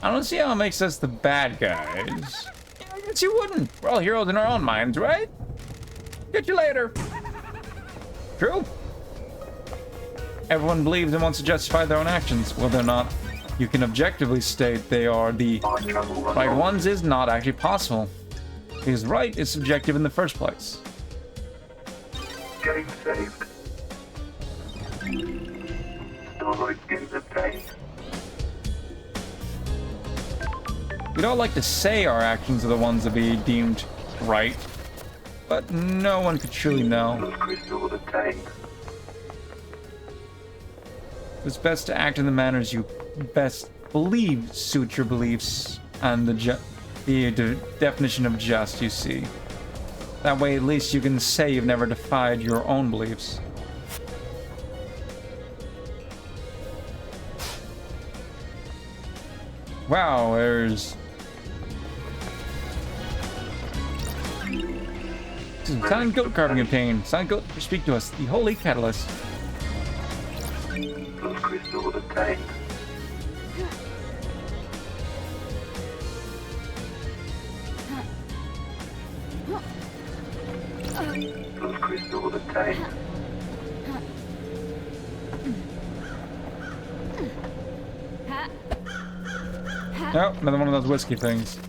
I don't see how it makes us the bad guys. Yeah, I guess you wouldn't. We're all heroes in our own minds, right? Get you later. True. Everyone believes and wants to justify their own actions, whether or not you can objectively state they are the Mind travel right unlocked. ones is not actually possible. Because right is subjective in the first place. Game saved. Starlight skins obtained. We'd all like to say our actions are the ones to be deemed right, but no one could truly know. Atlas crystal obtained. It's best to act in the manners you best believe suit your beliefs and the definition of just, you see. That way, at least you can say you've never defied your own beliefs. Wow, there's... Silent Goat carving obtained. Silent Goat, speak to us. The Holy Catalyst. Atlas crystal obtained. Atlas crystal obtained. Ha. Nope, another one of those whiskey things.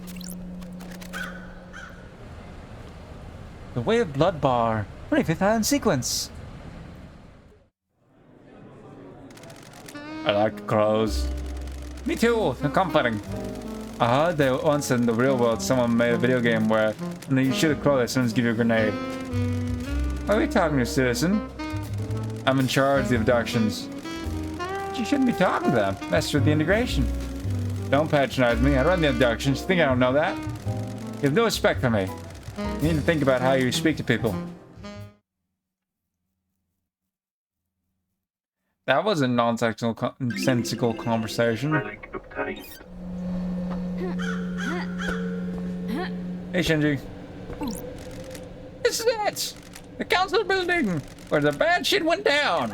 The Way of Blood Bar. 25th Island sequence. I like crows. Me too, they're comforting. I heard that once in the real world someone made a video game where when you shoot a crow, they sometimes give you a grenade. Why are we talking to, citizen? I'm in charge of the abductions. But you shouldn't be talking to them. Mess with the integration. Don't patronize me. I run the abductions. You think I don't know that? You have no respect for me. You need to think about how you speak to people. That was a nonsensical conversation. Relic obtained. Hey, Shinji. This is it! The council building, where the bad shit went down.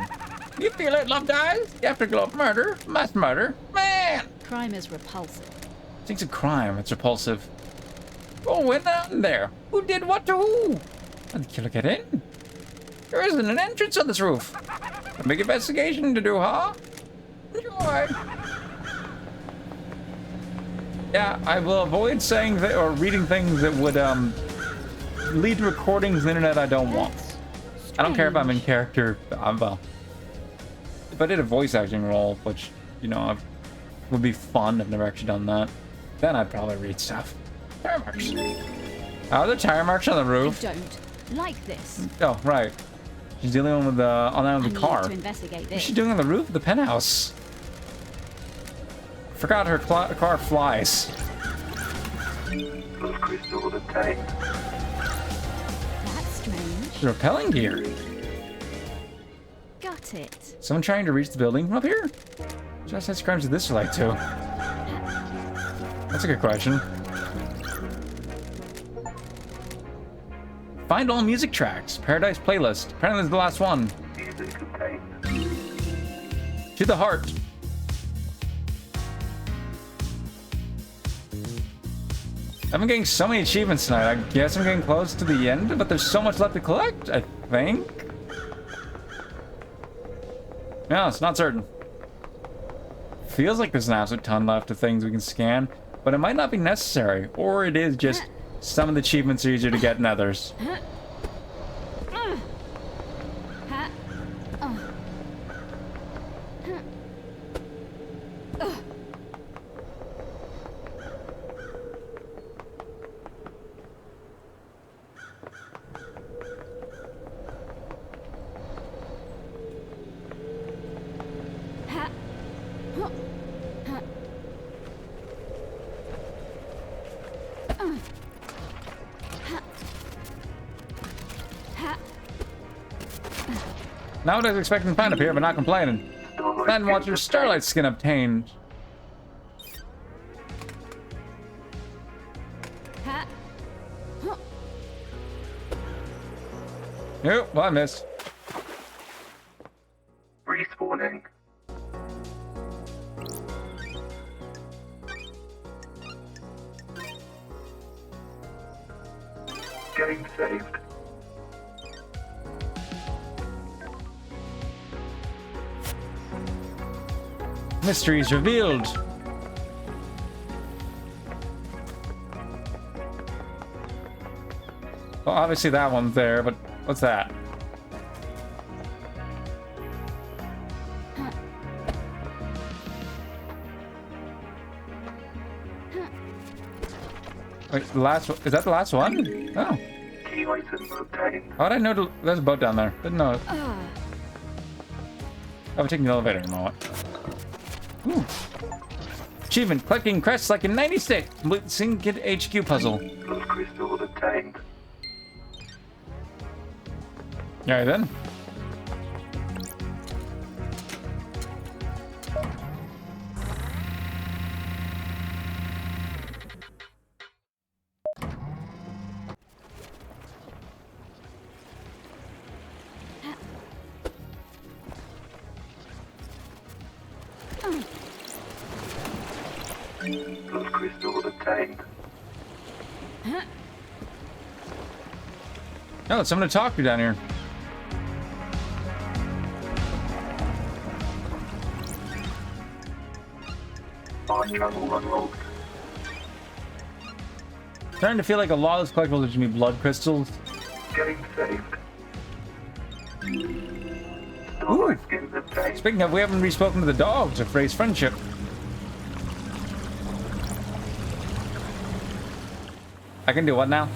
You feel it, Love Dies? Afterglow of murder, mass murder, man! Crime is repulsive. It's a crime, it's repulsive. What went on there? Who did what to who? How did the killer get in? There isn't an entrance on this roof. A big investigation to do, huh? Enjoy. Yeah, I will avoid saying that or reading things that would lead to recordings on the internet I don't want. I don't care if I'm in character. Well, if I did a voice acting role, which you know would be fun. I've never actually done that. Then I'd probably read stuff. Tire marks. Are there tire marks on the I roof? don't like this. Oh, right. She's dealing with on that I with need the car. to investigate What's this. she doing on the roof of the penthouse? Forgot her car flies. Atlas crystal obtained. That's strange. The repelling gear. Got it. Someone trying to reach the building from up here? Just has crimes of this relate to. That's a good question. Find all music tracks. Paradise playlist. Apparently this is the last one. Music obtained. To the heart. I've been getting so many achievements tonight. I guess I'm getting close to the end, but there's so much left to collect, I think. No, it's not certain. Feels like there's an absolute ton left of things we can scan, but it might not be necessary, or it is just some of the achievements are easier to get than others. Ha. Ha. Nowadays expecting fan appear, but not complaining. Then watch your starlight skin obtained. Ha. Nope, well, I missed. Respawning. Game saved. Mysteries revealed. Well, obviously that one's there, but what's that? Wait, the last one? Is that the last one? Oh. Key item obtained. How did I know there's a boat down there? Didn't know it. Ah. Oh, we're taking the elevator in a moment. Ooh. Achievement, collecting crests like in 96. Complete the Syndicate HQ puzzle. Plus crystal obtained. Alright then. Plus crystal obtained. Oh, there's someone to talk to down here. Fine travel unlocked. Starting to feel like a lot of those collectibles are just gonna be blood crystals. Game saved. Ooh. Starlight skins obtained. Speaking of, we haven't re-spoken to the dog to phrase friendship. I can do what now?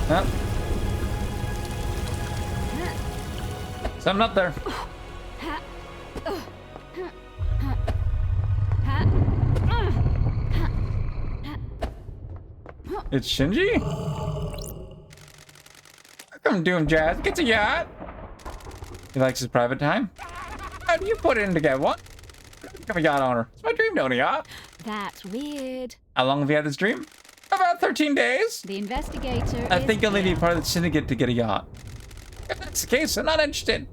Huh? Something up there. It's Shinji? Come doing, Jazz. Get a yacht. He likes his private time. How do you put in to get one? Become a yacht owner. It's my dream to own a yacht. That's weird. How long have you had this dream? About 13 days. The investigator. I is think you'll need to here. be part of the syndicate to get a yacht. If that's the case, I'm not interested.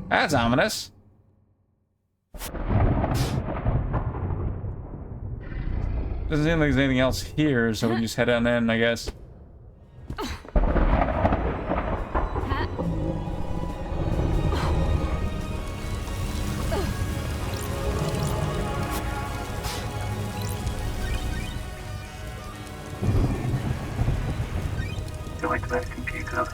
That's ominous. Doesn't seem like there's anything else here, so we can just head on in, I guess. Nightmare computer.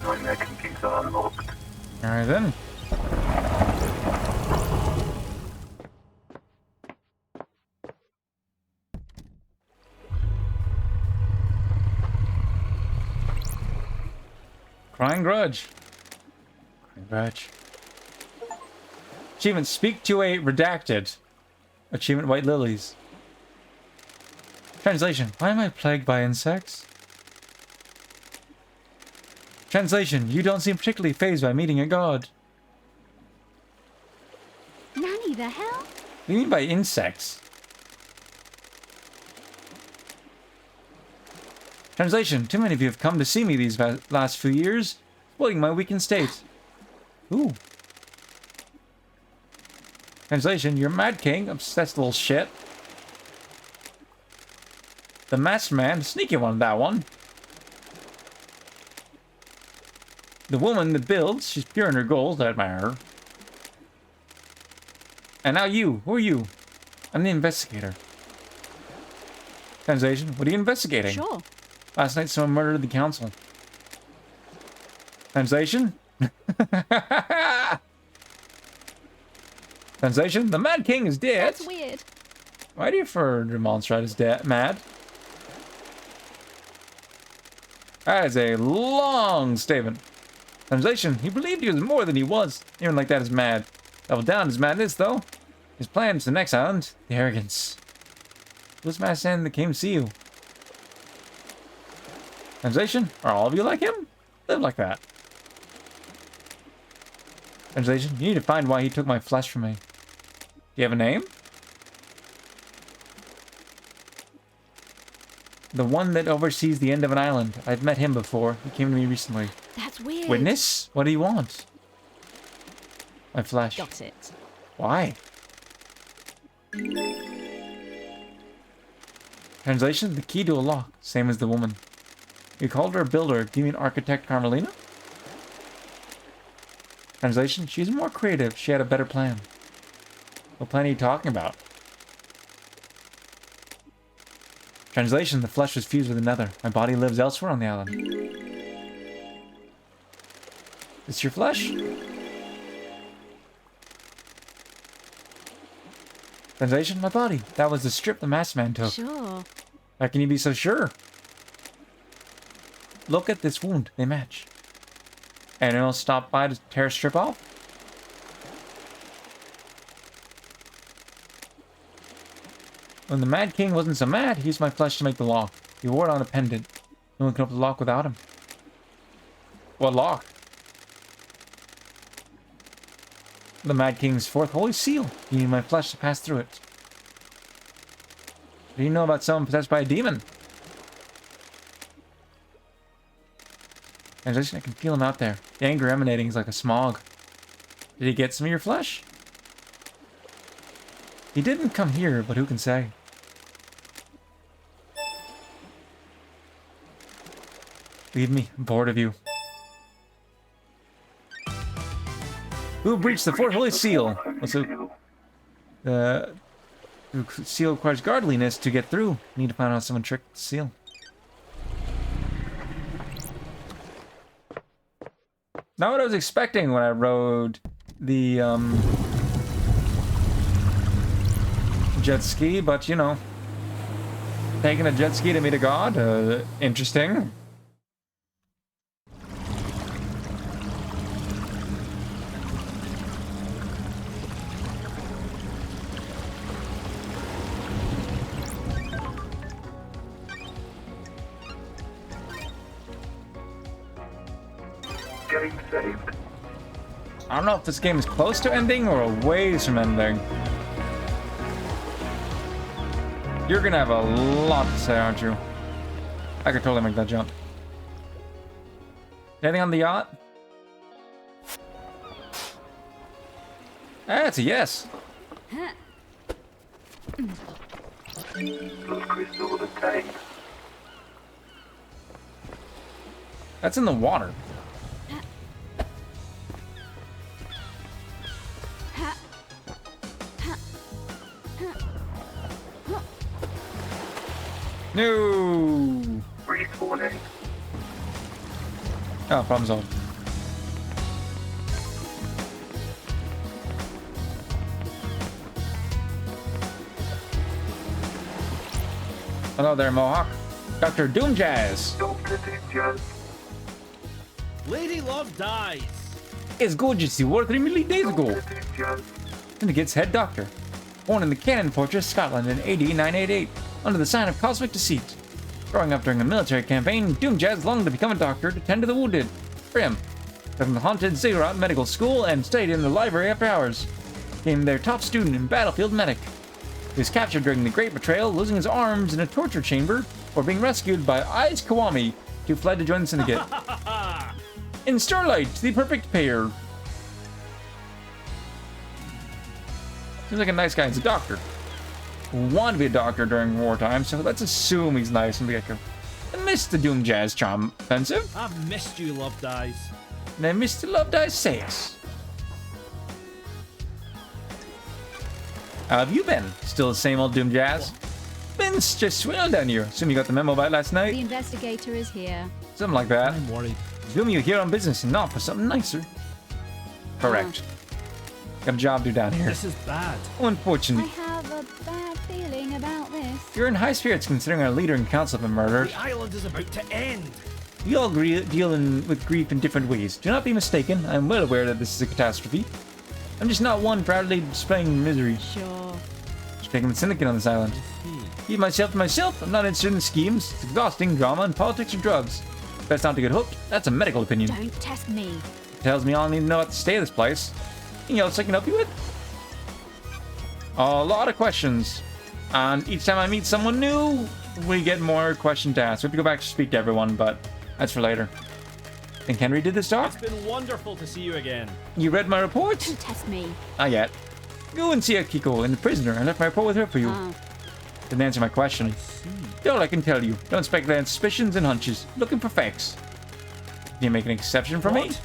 Nightmare computer unlocked. Alright then. Crying Grudge. Crying Grudge. Achievement, speak to a redacted. Achievement, White Lilies. Translation, why am I plagued by insects? Translation, you don't seem particularly fazed by meeting a god. Nanny the hell? What do you mean by insects? Translation, too many of you have come to see me these last few years, spoiling my weakened state. Ooh. Translation, you're Mad King, obsessed little shit. The Master Man, sneaky one, that one. The woman that builds, she's pure in her goals, I admire her. And now you, who are you? I'm the investigator. Translation, what are you investigating? Sure. Last night someone murdered the council. Translation? Translation, the Mad King is dead. That's weird. Why do you refer to Monstrat as mad? That is a long statement. Translation, he believed he was more than he was. Even like that is mad. Double down his madness, though. His plan is the next island. The arrogance. Who's Master Man that came to see you? Translation, are all of you like him? Live like that. Translation, you need to find why he took my flesh from me. Do you have a name? The one that oversees the end of an island. I've met him before. He came to me recently. That's weird. Witness? What do you want? My flesh. Got it. Why? Translation, the key to a lock. Same as the woman. You called her a builder. Do you mean architect Carmelina? Translation, she's more creative. She had a better plan. What plan are you talking about? Translation, the flesh was fused with another. My body lives elsewhere on the island. This your flesh? Translation, my body. That was the strip the Master Man took. Sure. How can you be so sure? Look at this wound. They match. Anyone stop by to tear a strip off? When the Mad King wasn't so mad, he used my flesh to make the lock. He wore it on a pendant. No one could open the lock without him. What lock? The Mad King's fourth holy seal. He needed my flesh to pass through it. What do you know about someone possessed by a demon? I can feel him out there. The anger emanating is like a smog. Did he get some of your flesh? He didn't come here, but who can say? Leave me. I'm bored of you. Who breached the fourth holy seal? The seal requires godliness to get through. Need to find out someone tricked the seal. Not what I was expecting when I rode the jet ski, but you know, taking a jet ski to meet a god, interesting. Getting saved. I don't know if this game is close to ending or a ways from ending. You're gonna have a lot to say, aren't you? I could totally make that jump. Anything on the yacht? That's a yes. Blood crystal obtained. That's in the water. No. Respawning. Oh, problem solved. Hello there, Mohawk. Dr. Doomjazz. Dr. Doomjazz. Lady Love dies. It's gorgeous. He worked 3 million days ago. Dr. Doomjazz. Syndicate's head doctor. Born in the Cannon Fortress, Scotland in AD 988, under the sign of cosmic deceit. Growing up during a military campaign, Doomjazz longed to become a doctor to tend to the wounded. for him. From the haunted Ziggurat Medical School and stayed in the library after hours. Became their top student and battlefield medic. He was captured during the Great Betrayal, losing his arms in a torture chamber, or being rescued by Aiz Kiwami, who fled to join the Syndicate. In Starlight, the perfect pair. Seems like a nice guy. He's a doctor. Wanted to be a doctor during wartime, so let's assume he's nice and be like, I missed the Doom Jazz Charm offensive. I've missed you, Loved Eyes. And I missed the Loved Eyes Sayas. How have you been? Still the same old Doom Jazz? Vince just swelled on you. Assume you got the memo about last The night? investigator is here. Something like that. I'm worried. Assume you're here on business and not for something nicer. Correct. Got a job to do down here. This is bad. I Unfortunately, have a bad feeling about this. you're in high spirits considering our leader and council have been murdered. The island is about to end. We all deal with grief in different ways. Do not be mistaken. I am well aware that this is a catastrophe. I'm just not one proudly displaying misery. Sure. Just taking the syndicate on this island. Keep myself to myself. I'm not interested in schemes. It's exhausting, drama, and politics or drugs. Best not to get hooked. That's a medical opinion. Don't test me. Tells me all I need to know about the state of this place. Anything else I can help you with? A lot of questions. And each time I meet someone new, we get more questions to ask. We have to go back to speak to everyone, but that's for later. Think Henry did this, Doc? It's been wonderful to see you again. You read my report? Don't test me. Not yet. Go and see Akiko and the prisoner. I left my report with her for you. Oh, Didn't answer my question. All I can tell you. Don't speculate on suspicions and hunches. Looking for facts. Can you make an exception for me? What?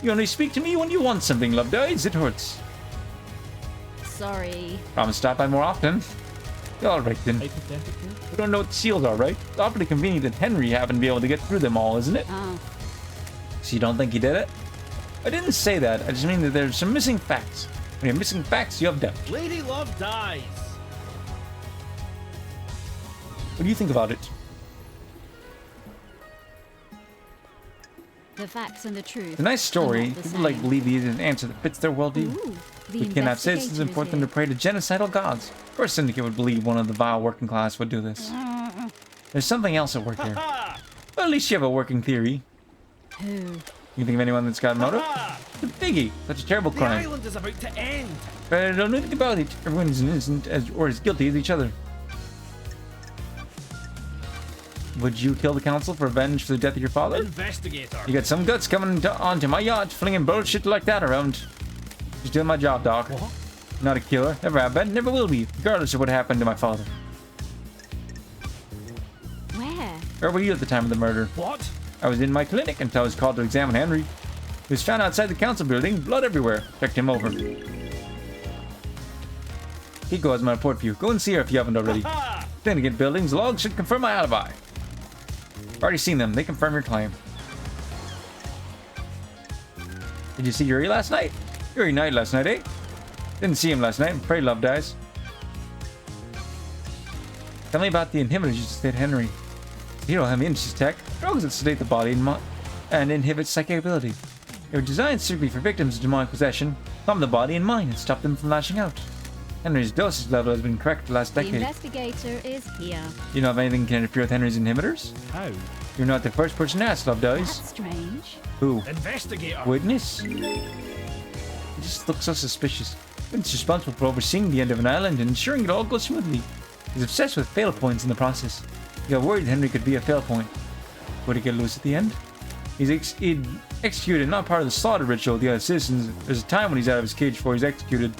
You only speak to me when you want something, Loved Eyes. It hurts. sorry. Promise to stop by more often. Alright then. Hypothetically? We don't know what the seals are, right? It's awfully convenient that Henry happened to be able to get through them all, isn't it? Oh, So you don't think he did it? I didn't say that. I just mean that there's some missing facts. When you have missing facts, you have doubt. Lady Love dies. What do you think about it? the facts and the truth. It's a nice are story. not the People like same. believe he's an answer that fits their worldview. Ooh, the We kidnap citizens investigator and is force them to here. pray to genocidal gods. Of course, Syndicate would believe one of the vile working class would do this. There's something else at work here. Ha! Well, at least you have a working theory. Who? You can think of anyone that's got a motive? Ha! The biggie. Such a terrible The crime. island is about to end. But I don't know anything about it. Everyone is innocent or as guilty as each other. Would you kill the council for revenge for the death of your father? Investigator. You got some guts coming onto my yacht, flinging bullshit like that around. Just doing my job, Doc. What? Not a killer. Never have been. Never will be. Regardless of what happened to my father. Where? Where were you at the time of the murder? What? I was in my clinic until I was called to examine Henry. He was found outside the council building, blood everywhere. Checked him over. Kiko has my report for you. Go and see her if you haven't already. Ha! Syndicate buildings logs should confirm my alibi. Already seen them. They confirm your claim. Did you see Yuri last night? Yuri Knight last night, eh? Didn't see him last night. I'm afraid Love dies. Tell me about the inhibitors you just did, Henry. Hero have inches tech. Drugs that sedate the body and inhibit psychic ability. They were designed strictly for victims of demonic possession, calm the body and mind, and stop them from lashing out. Henry's dosage level has been correct the last The decade. investigator is here. You know if anything can interfere with Henry's inhibitors? How? You're not the first person asked, Love Dies. That's strange. Who? Investigator. Witness? He just looks so suspicious. Witness responsible for overseeing the end of an island and ensuring it all goes smoothly. He's obsessed with fail points in the process. He got worried Henry could be a fail point. Would he get loose at the end? He'd executed, not part of the slaughter ritual with the other citizens. There's a time when he's out of his cage before he's executed.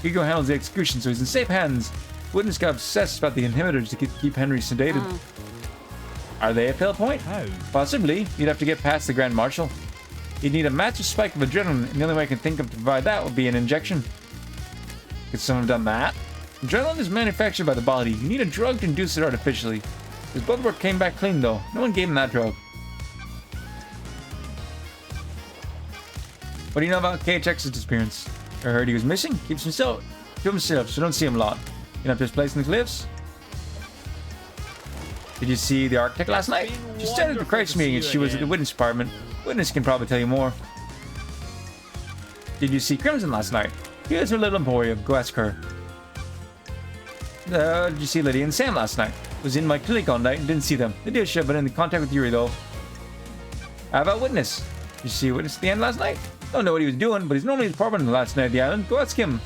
Hugo handles the execution, so he's in safe hands. Witness got obsessed about the inhibitors to keep Henry sedated. Oh, Are they a fail point? How? Possibly. You'd have to get past the Grand Marshal. You'd need a massive spike of adrenaline, and the only way I can think of to provide that would be an injection. Could someone have done that? Adrenaline is manufactured by the body. You need a drug to induce it artificially. His blood work came back clean, though. No one gave him that drug. What do you know about KHX's disappearance? I heard he was missing. Keeps himself to himself, so don't see him a lot. You know this place in the cliffs? Did you see the architect last night? She started at the Wonderful Christ to meeting see and you she was at the again. witness department. Witness can probably tell you more. Did you see Crimson last night? Here's her little emporium. Go ask her. Did you see Lydia and Sam last night? Was in my clinic all night and didn't see them. They did show up, but in contact with Yuri though. How about Witness? You see what it's the end last night? Don't know what he was doing, but he's normally performing the last night at the island. Go ask him.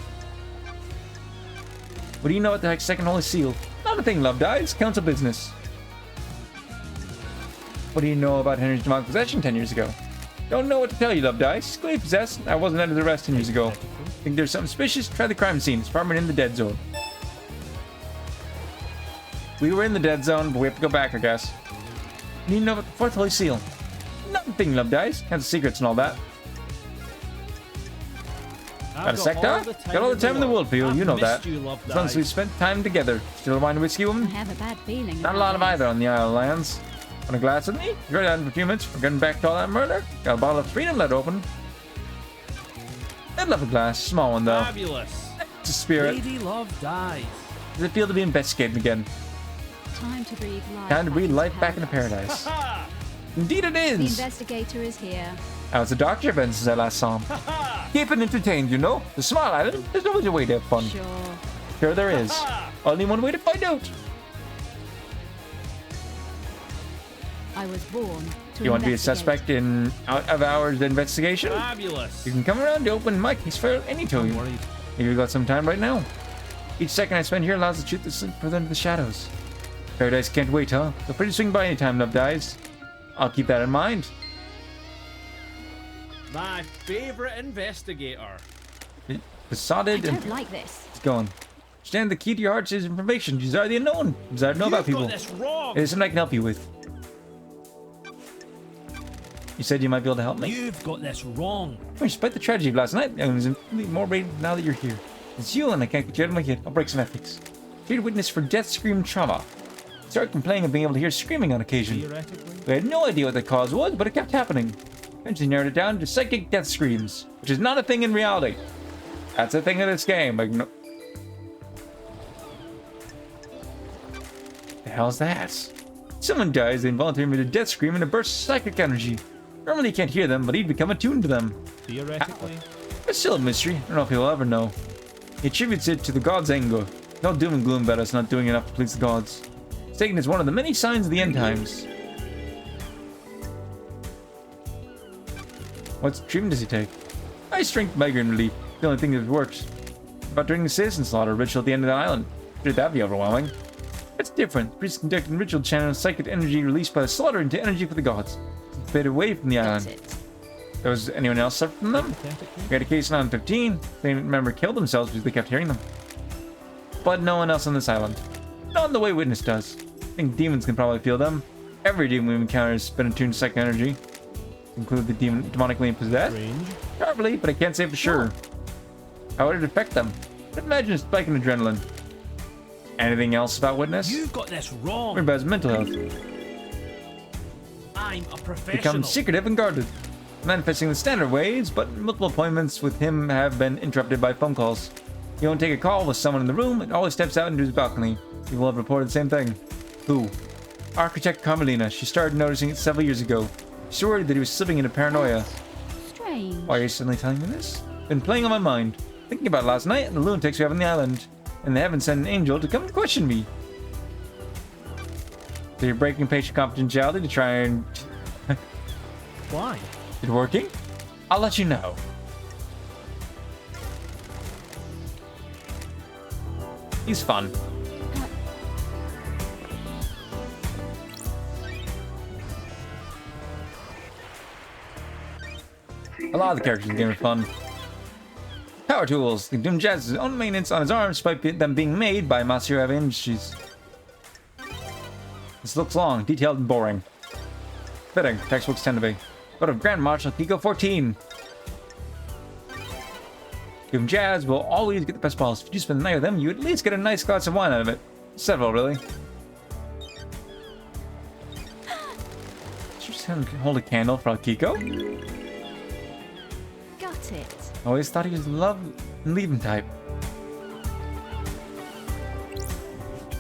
What do you know about the second holy seal? Not a thing, Love Dies. Council business. What do you know about Henry's demonic possession 10 years ago? Don't know what to tell you, Love Dice. Clearly possessed. I wasn't under the arrest 10 years ago. Think there's something suspicious? Try the crime scene. It's apartment in the dead zone. We were in the dead zone, but we have to go back, I guess. You need to know about the fourth holy seal. Nothing, Love Dice. Council secrets and all that. Got a sector? Got all the time in the world for you. You know that. As long as we spent time together. Still a wine and whiskey, I woman? have a bad feeling. Not a about lot of this. either on the Isle of Lands. Want a glass with me? You're down for a few minutes. We're getting back to all that murder. Got a bottle of freedom let open. I'd love a glass. Small one, though. Fabulous. It's a spirit. Lady Love dies. Does it feel to be investigating again? Time to breathe life. Time to breathe life back into paradise. Ha Indeed it The is! investigator is here. How's the doctor been since I last saw him? ha! Keep it entertained, you know? The small island, there's always a way to have fun. Sure. Sure there is. Only one way to find out. I was born to You want to be a investigate. suspect in out of hours investigation? Fabulous. You can come around to open my case for any time. Worried. Maybe we got some time right now. Each second I spend here allows the truth to slip further into the shadows. Paradise can't wait, huh? Feel free to swing by anytime Love Dies. I'll keep that in mind. My favorite investigator. I Besotted and don't like this. it's going. Understand the key to your heart is information. Desire the unknown. Desire to know about You've people. got this wrong. It is something I can help you with. You said you might be able to help me? You've got this wrong. Despite the tragedy of last night, I'm infinitely more rated now that you're here. It's you and I can't get you out of my head. I'll break some ethics. Here to witness for death scream trauma. Started complaining of being able to hear screaming on occasion. Theoretically. We had no idea what the cause was, but it kept happening. Eventually narrowed it down to psychic death screams, which is not a thing in reality. That's a thing in this game. Like, no... The hell's that? Someone dies, they involuntarily emit a death scream and a burst of psychic energy. Normally you can't hear them, but he'd become attuned to them. Theoretically. It's still a mystery. I don't know if he'll ever know. He attributes it to the gods' anger. No doom and gloom about us not doing enough to please the gods. It's taken as one of the many signs of the end times. What treatment does he take? High strength migraine relief. The only thing that works. About during the citizen slaughter ritual at the end of the island. Should that be overwhelming? It's different. Priests conducting ritual channels psychic energy released by the slaughter into energy for the gods. Fade away from the Got island. it. Was anyone else suffer from them? Hypothetically. We had a case in 15. They remember killed themselves because they kept hearing them. But no one else on this island. Not in the way Witness does. I think demons can probably feel them. Every demon we encounter has been attuned to psychic energy. Include the demon demonically possessed. Strange. Probably, but I can't say for sure. How would it affect them? I'd imagine a spike in adrenaline. Anything else about Witness? You've got this What wrong. about his mental health? I'm a professional. Become secretive and guarded. Manifesting the standard ways, but multiple appointments with him have been interrupted by phone calls. He won't take a call with someone in the room and always steps out into his balcony. People have reported the same thing. Who? Architect Carmelina. She started noticing it several years ago. She's worried that he was slipping into paranoia. Strange. Why are you suddenly telling me this? Been playing on my mind. Thinking about last night and the lunatics we have on the island. And they haven't sent an angel to come and question me. So you're breaking patient confidentiality to try and... Why? Is it working? I'll let you know. He's fun. A lot of the characters in the game are fun. Power tools. The Doom Jazz his own maintenance on his arms despite them being made by Masura Industries. This looks long, detailed, and boring. Fitting. Textbooks tend to be. But of Grand Marshal Pico 14. Doom Jazz will always get the best balls. If you spend the night with them, you at least get a nice glass of wine out of it. Several, really. Just hold a candle for Kiko. Got it. Always thought he was love and leave him type.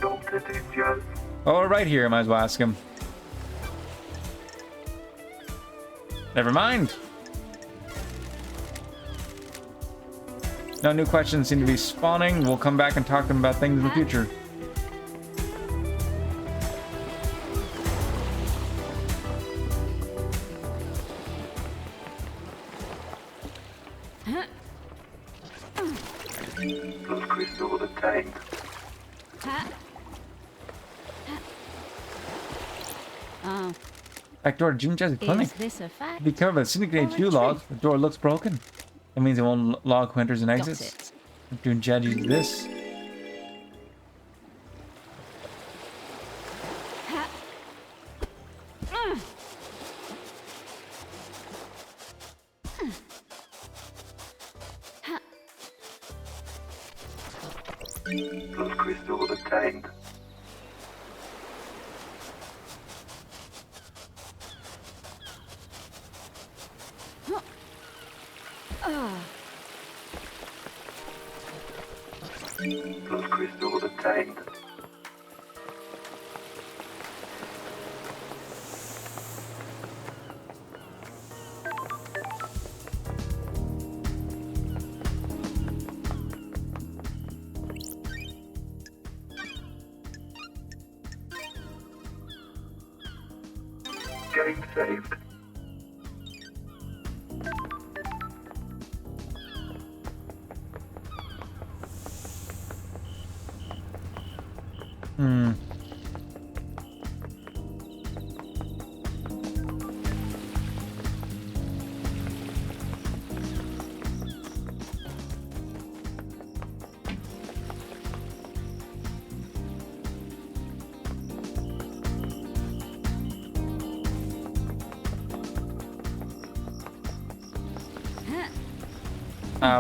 Dr. Dinjas. Oh, right here, might as well ask him. Never mind. No new questions seem to be spawning. We'll come back and talk to him about things in the future. Blood crystal obtained. Oh, Back door to Junji's clinic. is this a fact? Be covered by the syndicated Or a Q log. trick? The door looks broken. That means it won't log who enters and Got exits. it. Junji uses this. Blood crystal obtained. Blood crystal obtained. Game saved. Hmm.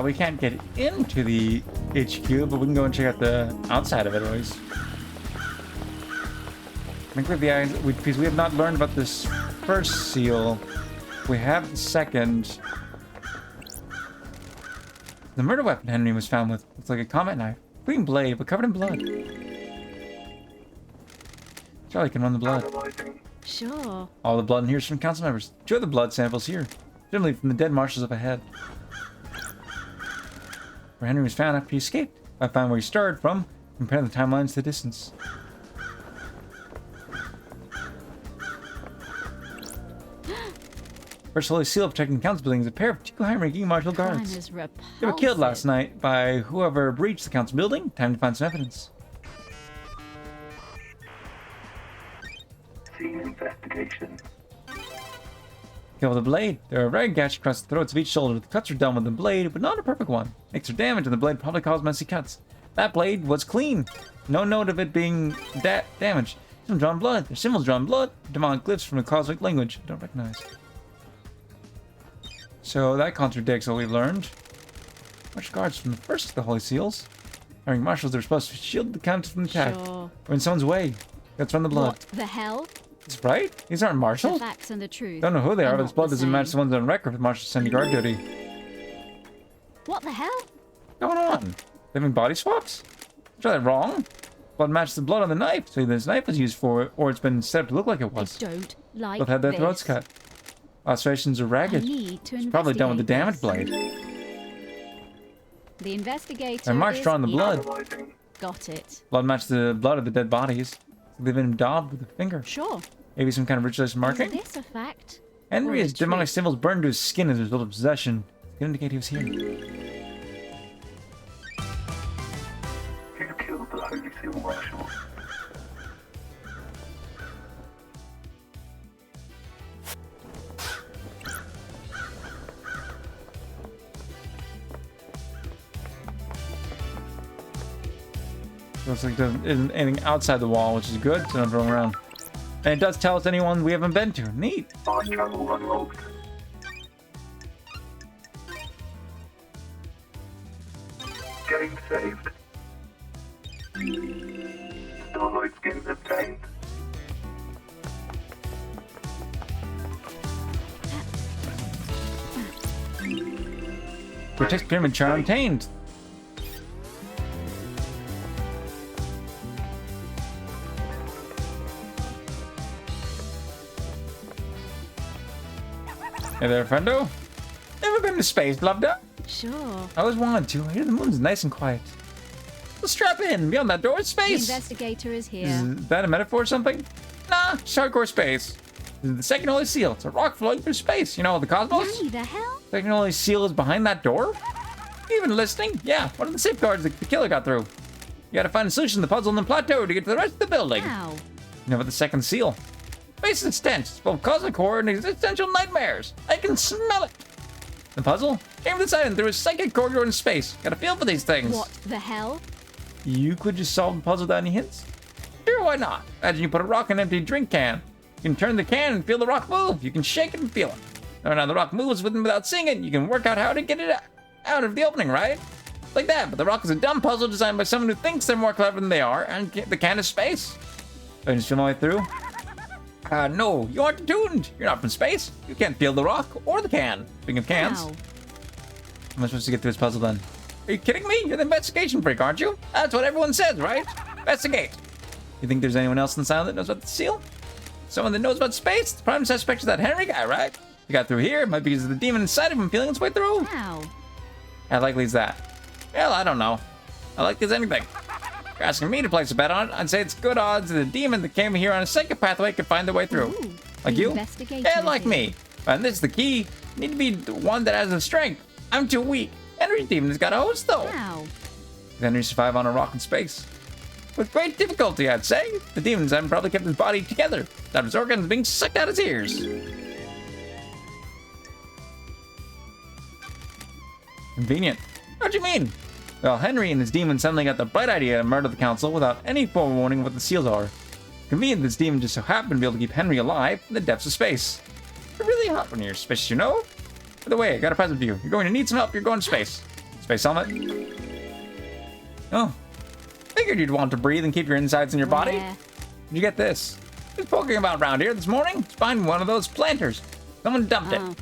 We can't get into the HQ, but we can go and check out the outside of it at least. I think because we have not learned about this first seal. We have the second. The murder weapon Henry was found with looks like a combat knife. Green blade, but covered in blood. Charlie can run the blood. Analyzing. Sure. All the blood in here is from council members. 2 of the blood samples here. Generally from the dead marshals up ahead. Where Henry was found after he escaped. I find where he started from. Compare the timelines to the distance. First Holy Seal protecting the council building is a pair of 2 high-ranking martial Crime guards. is repulsive. They were killed last night by whoever breached the council building. Time to find some evidence. Scene investigation. Kill with a blade. There are ragged gashes across the throats of each shoulder. The cuts are done with a blade, but not a perfect one. Extra damage on the blade probably caused messy cuts. That blade was clean. No note of it being damaged. Some drawn blood. There's symbols drawn blood. Demonic glyphs from a cosmic language I don't recognize. So that contradicts what we've learned. Martial guards from the first of the Holy Seals. Hiring marshals, they're supposed to shield the council from attack. Sure. Or in someone's way. Let's run the blood. What the hell? That's right. These aren't The marshals. facts and the truth. Don't know who they are, are but this not blood the doesn't match same. the ones on record with marshals sending guard duty. What the hell? What's going on? They having body swaps? Is that wrong? Blood matches the blood on the knife, so either this knife was used for it, or it's been set up to look like it I was. don't like Both had their this. throats cut. Lacerations are I ragged. need to It's probably done with the damaged investigate blade. this. The investigator And Mark's is drawing the here. blood. Analyzing. Got it. Blood matched the blood of the dead bodies. They've been daubed with a finger. Sure. Maybe some kind of ritualistic marking? Is this a fact? Henry, or a his demonic trick? symbols burned to his skin as a result of possession. Could indicate he was here. Who killed the Holy Seal Marshal? Looks like there isn't anything outside the wall, which is good, so don't roam around. And it does tell us anyone we haven't been to. Neat. Fast travel unlocked. Game saved. Starlight skins obtained. Protect Pyramid Charm obtained. Hey there, friendo. Never been to space, Blubbda? Sure. I always wanted to. I hear the moon's nice and quiet. Let's strap in. Beyond that door is The space. investigator is here. Is that a metaphor or something? Nah, it's hardcore space. This is the second Holy Seal. It's a rock floating through space. You know, the cosmos? Danny, the hell? Technology seal is behind that door? You even listening? Yeah, what are the safeguards that the killer got through? You gotta find a solution to the puzzle in the plateau to get to the rest of the building. Ow. You know about the second seal? Space and stench. It's full of cosmic horror and existential nightmares. I can smell it. The puzzle? Aim this item through a psychic corridor in space. Got a feel for these things. What the hell? You could just solve the puzzle without any hints? Sure, why not? Imagine you put a rock in an empty drink can. You can turn the can and feel the rock move. You can shake it and feel it. Now the rock moves with and without seeing it. You can work out how to get it out of the opening, right? Like that, but the rock is a dumb puzzle designed by someone who thinks they're more clever than they are, and the can is space. So I just feel my way through? No, you aren't tuned. You're not from space. You can't feel the rock or the can. Speaking of cans, Ow. how am I supposed to get through this puzzle then? Are you kidding me? You're the investigation freak, aren't you? That's what everyone says, right? Investigate. You think there's anyone else in the island that knows about the seal? Someone that knows about space? The prime suspect is that Henry guy, right? He got through here, it might be because of the demon inside of him feeling its way through. Ow. How likely is that? Well, I don't know. How likely is anything? If you're asking me to place a bet on it, I'd say it's good odds that the demon that came here on a second pathway could find their way through. Ooh, Like the you? investigation Yeah, is like here. me. And this is the key. You need to be the one that has the strength. I'm too weak. Henry's demon has got a host, though. Ow. Henry survived on a rock in space. With great difficulty, I'd say. The demons haven't probably kept his body together. That his organs being sucked out his ears. Convenient. What do you mean? Well, Henry and his demon suddenly got the bright idea to murder the council without any forewarning of what the seals are. Convenient this demon just so happened to be able to keep Henry alive in the depths of space. You're really hot when you're suspicious, you know? By the way, I got a present for you. You're going to need some help. You're going to space. Space helmet. Oh. Figured you'd want to breathe and keep your insides in your body. Where? Did you get this? Just poking about around here this morning. It's behind one of those planters. Someone dumped Oh. it.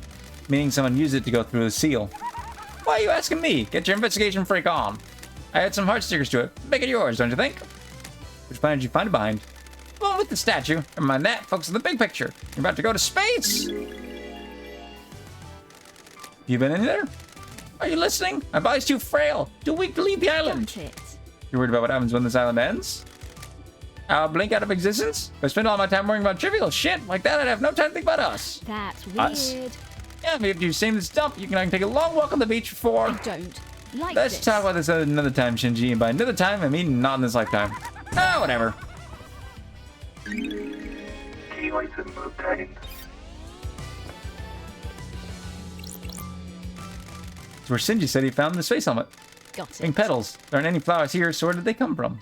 Meaning someone used it to go through the seal. Why are you asking me? Get your investigation freak on. I had some heart stickers to it. Make it yours, don't you think? Which planet did you find it behind? Well, with the statue. Never mind that. Focus on the big picture. You're about to go to space. You been in there? Are you listening? My body's too frail. Too weak to leave the island. Got it. You're worried about what happens when this island ends? I'll blink out of existence? If I spend all my time worrying about trivial shit like that, I'd have no time to think about us. That's Us? weird. Yeah, if you've seen this dump, I can take a long walk on the beach before. I don't like Let's this. talk about this another time, Shinji. And by another time, I mean not in this lifetime. Ah, whatever. Key item obtained. It's where Shinji said he found the space helmet. Got it. Pink petals. There aren't any flowers here, so where did they come from?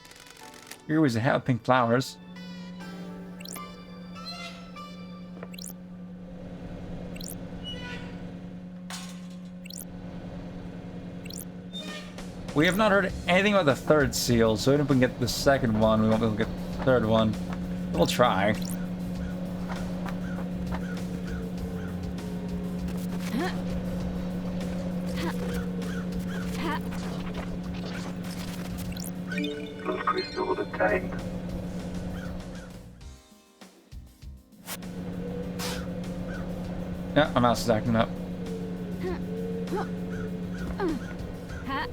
Here was to have pink flowers. We have not heard anything about the third seal, so even if we can get the second one, we won't be able to get the third one. We'll try. Ha. Blood crystal obtained. Yeah, my mouse is acting up. Ha.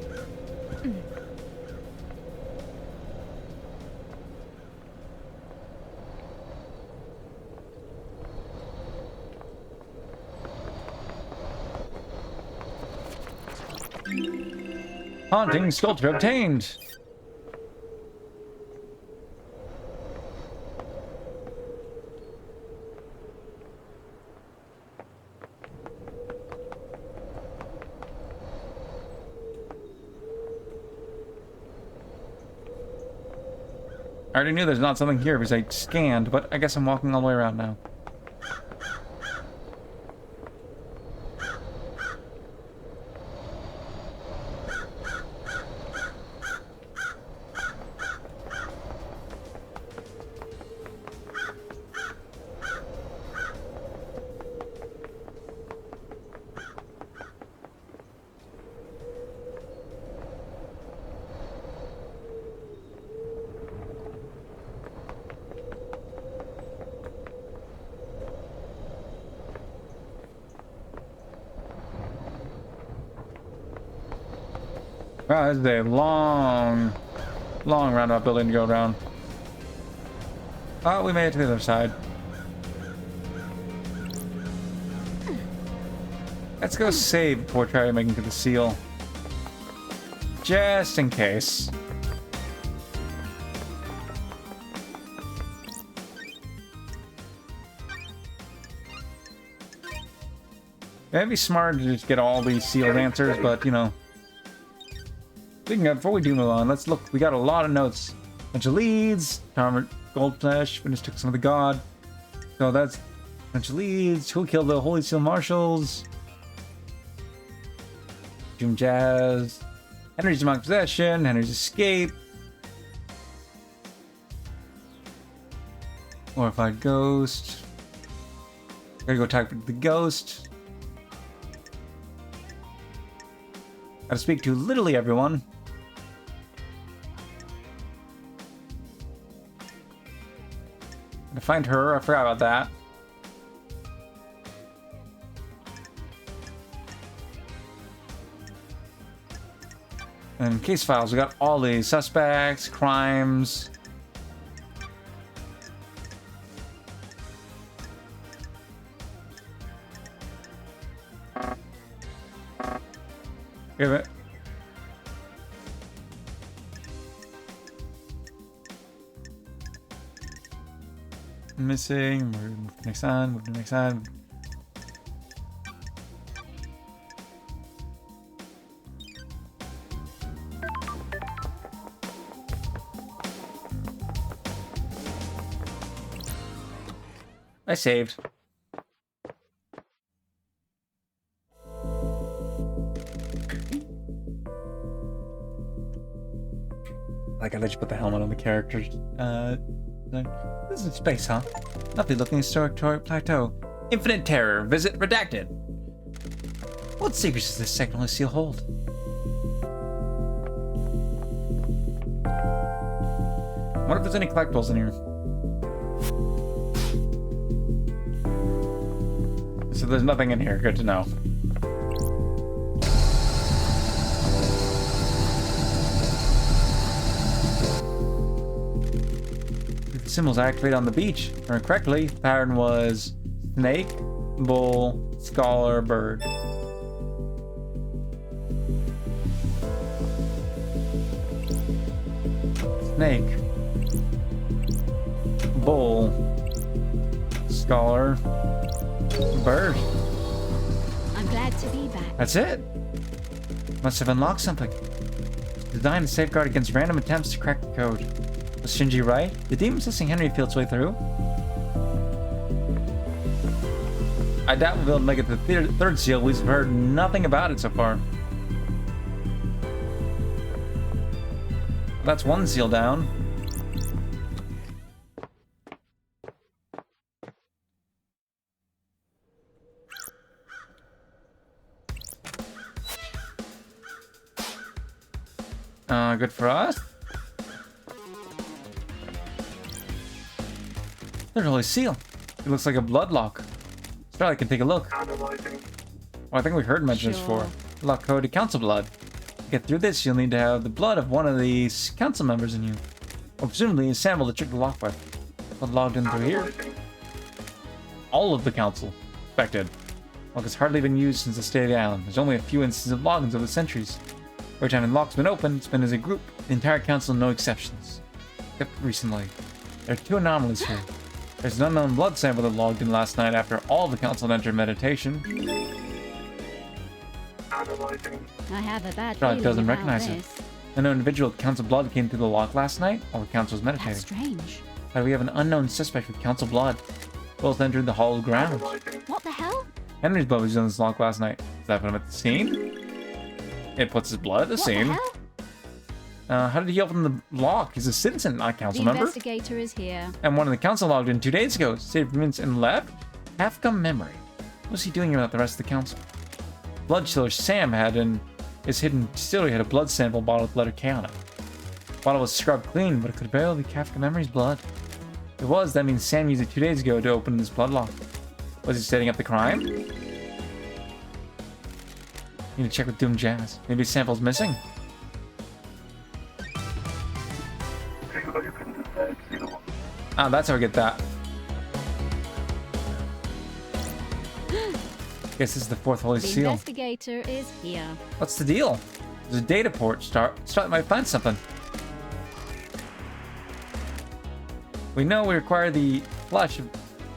Haunting sculpture obtained. I already knew there's not something here because I scanned, but I guess I'm walking all the way around now. Wow, this is a long roundabout building to go around. Oh, we made it to the other side. Let's go save before trying to make it to the seal. Just in case. It'd be smart to just get all these sealed answers, but you know. Speaking of, before we do move on, let's look. We got a lot of notes. Bunch of leads. Tarmor Goldflesh. Witness took some of the god. So that's a bunch of leads. Who killed the Holy Seal Marshals? Doom Jazz. Henry's demonic possession. Henry's escape. Glorified ghost. Gotta go talk to the ghost. Gotta speak to literally everyone. Gotta find her. I forgot about that. And case files. We got all the suspects, crimes. Give it. Missing. Move to next on. Move to next on. I saved. Like I let you put the helmet on the characters. This is space, huh? Lovely looking historic plateau. Infinite terror. Visit redacted. What secrets does this second seal hold? What if there's any collectibles in here? So there's nothing in here. Good to know. The symbols activate on the beach. If I remember correctly, the pattern was snake, bull, scholar, bird. Snake, bull, scholar, bird. I'm glad to be back. That's it. Must have unlocked something. Designed to safeguard against random attempts to crack the code. Was Shinji right? The demon assisting Henry feel its way through? I doubt we'll be able to make it to the third seal. We've heard nothing about it so far. That's one seal down. Good for us. There's a holy seal. It looks like a blood lock. Starlight can take a look. Analyzing. Well, I think we've heard mention this before. Lock code to council blood. To get through this, you'll need to have the blood of one of the council members in you. Or presumably a sample to trick the lock with. Blood logged in through here. Analyzing. All of the council. Affected. Lock has hardly been used since the state of the island. There's only a few instances of logins over the centuries. Every time a lock's been opened, it's been as a group. The entire council, no exceptions. Except recently. There are two anomalies here. There's an unknown blood sample that logged in last night after all the council entered meditation. Analyzing. I have a bad Charlotte feeling doesn't about recognize it. this. An individual with council blood came through the lock last night while the council was meditating. That's strange. But we have an unknown suspect with council blood. Both entered the hallowed grounds. Analyzing. What the hell? Henry's blood was on this lock last night. Does that put him at the scene? It puts his blood at the What scene. the hell? How did he open the lock? He's a citizen, not a council The member. investigator is here. And one of the council logged in 2 days ago. Saved minutes and left. Half-come memory. What's he doing about the rest of the council? Blood chiller Sam had in his hidden distillery had a blood sample bottle with the letter K on it. The bottle was scrubbed clean, but it could barely be Kafka Memory's blood. If it was, that means Sam used it 2 days ago to open this blood lock. Was he setting up the crime? Need to check with Doom Jazz. Maybe a sample's missing. Take a look in the third seal. Ah, that's how we get that. Guess this is the fourth holy The seal. investigator is here. What's the deal? There's a data port. Start might find something. We know we require the flash of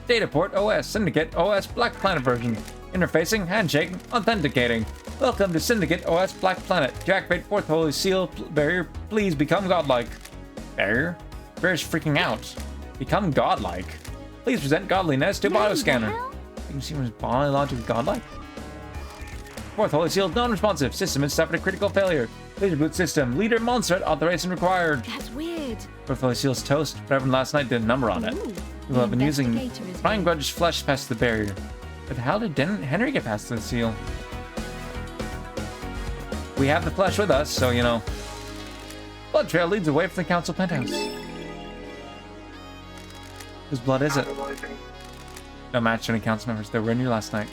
data port OS Syndicate OS Black Planet version. Interfacing, handshaking, authenticating. Welcome to Syndicate OS Black Planet. To activate fourth holy seal barrier, please become godlike. Barrier? Barrier's freaking out. Become godlike. Please present godliness to bioscanner. Well, You can see his body logic with godlike. Fourth holy seal non-responsive. System has suffered a critical failure. Please reboot system. Leader Montserrat authorization required. that's weird. Fourth holy seal's toast. What happened last night did a number on it. Ooh, People have the been using investigator is Flying here. Grudge's flesh past the barrier. But how did Henry get past the seal? We have the flesh with us, so you know. Blood trail leads away from the council penthouse. Whose blood is it? Analyzing. No match to any council members. They were in here last night.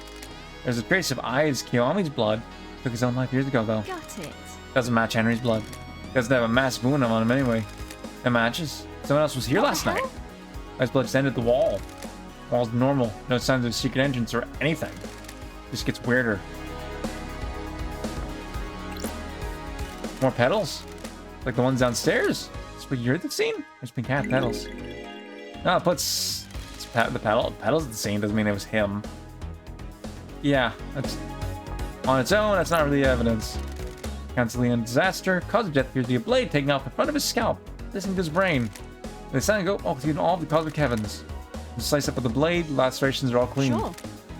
There's a trace of Ai's Kiyomi's blood. Took his own life years ago, though. Got it. Doesn't match Henry's blood. Doesn't have a massive wound on him anyway. It matches. Someone else was here last night. Ai's blood just ended the wall. Wall's normal. No signs of a secret entrance or anything. Just gets weirder. More petals? Like the ones downstairs? That's what you're the scene? There's been cat petals. No, it puts the petals at the scene. Doesn't mean it was him. Yeah, that's on its own. That's not really evidence. Canceling a disaster. Cause of death appears to be a blade taking off the front of his scalp, listening to his brain. The sound go through all the cosmic heavens. You slice up with the blade. Lacerations are all clean. Sure.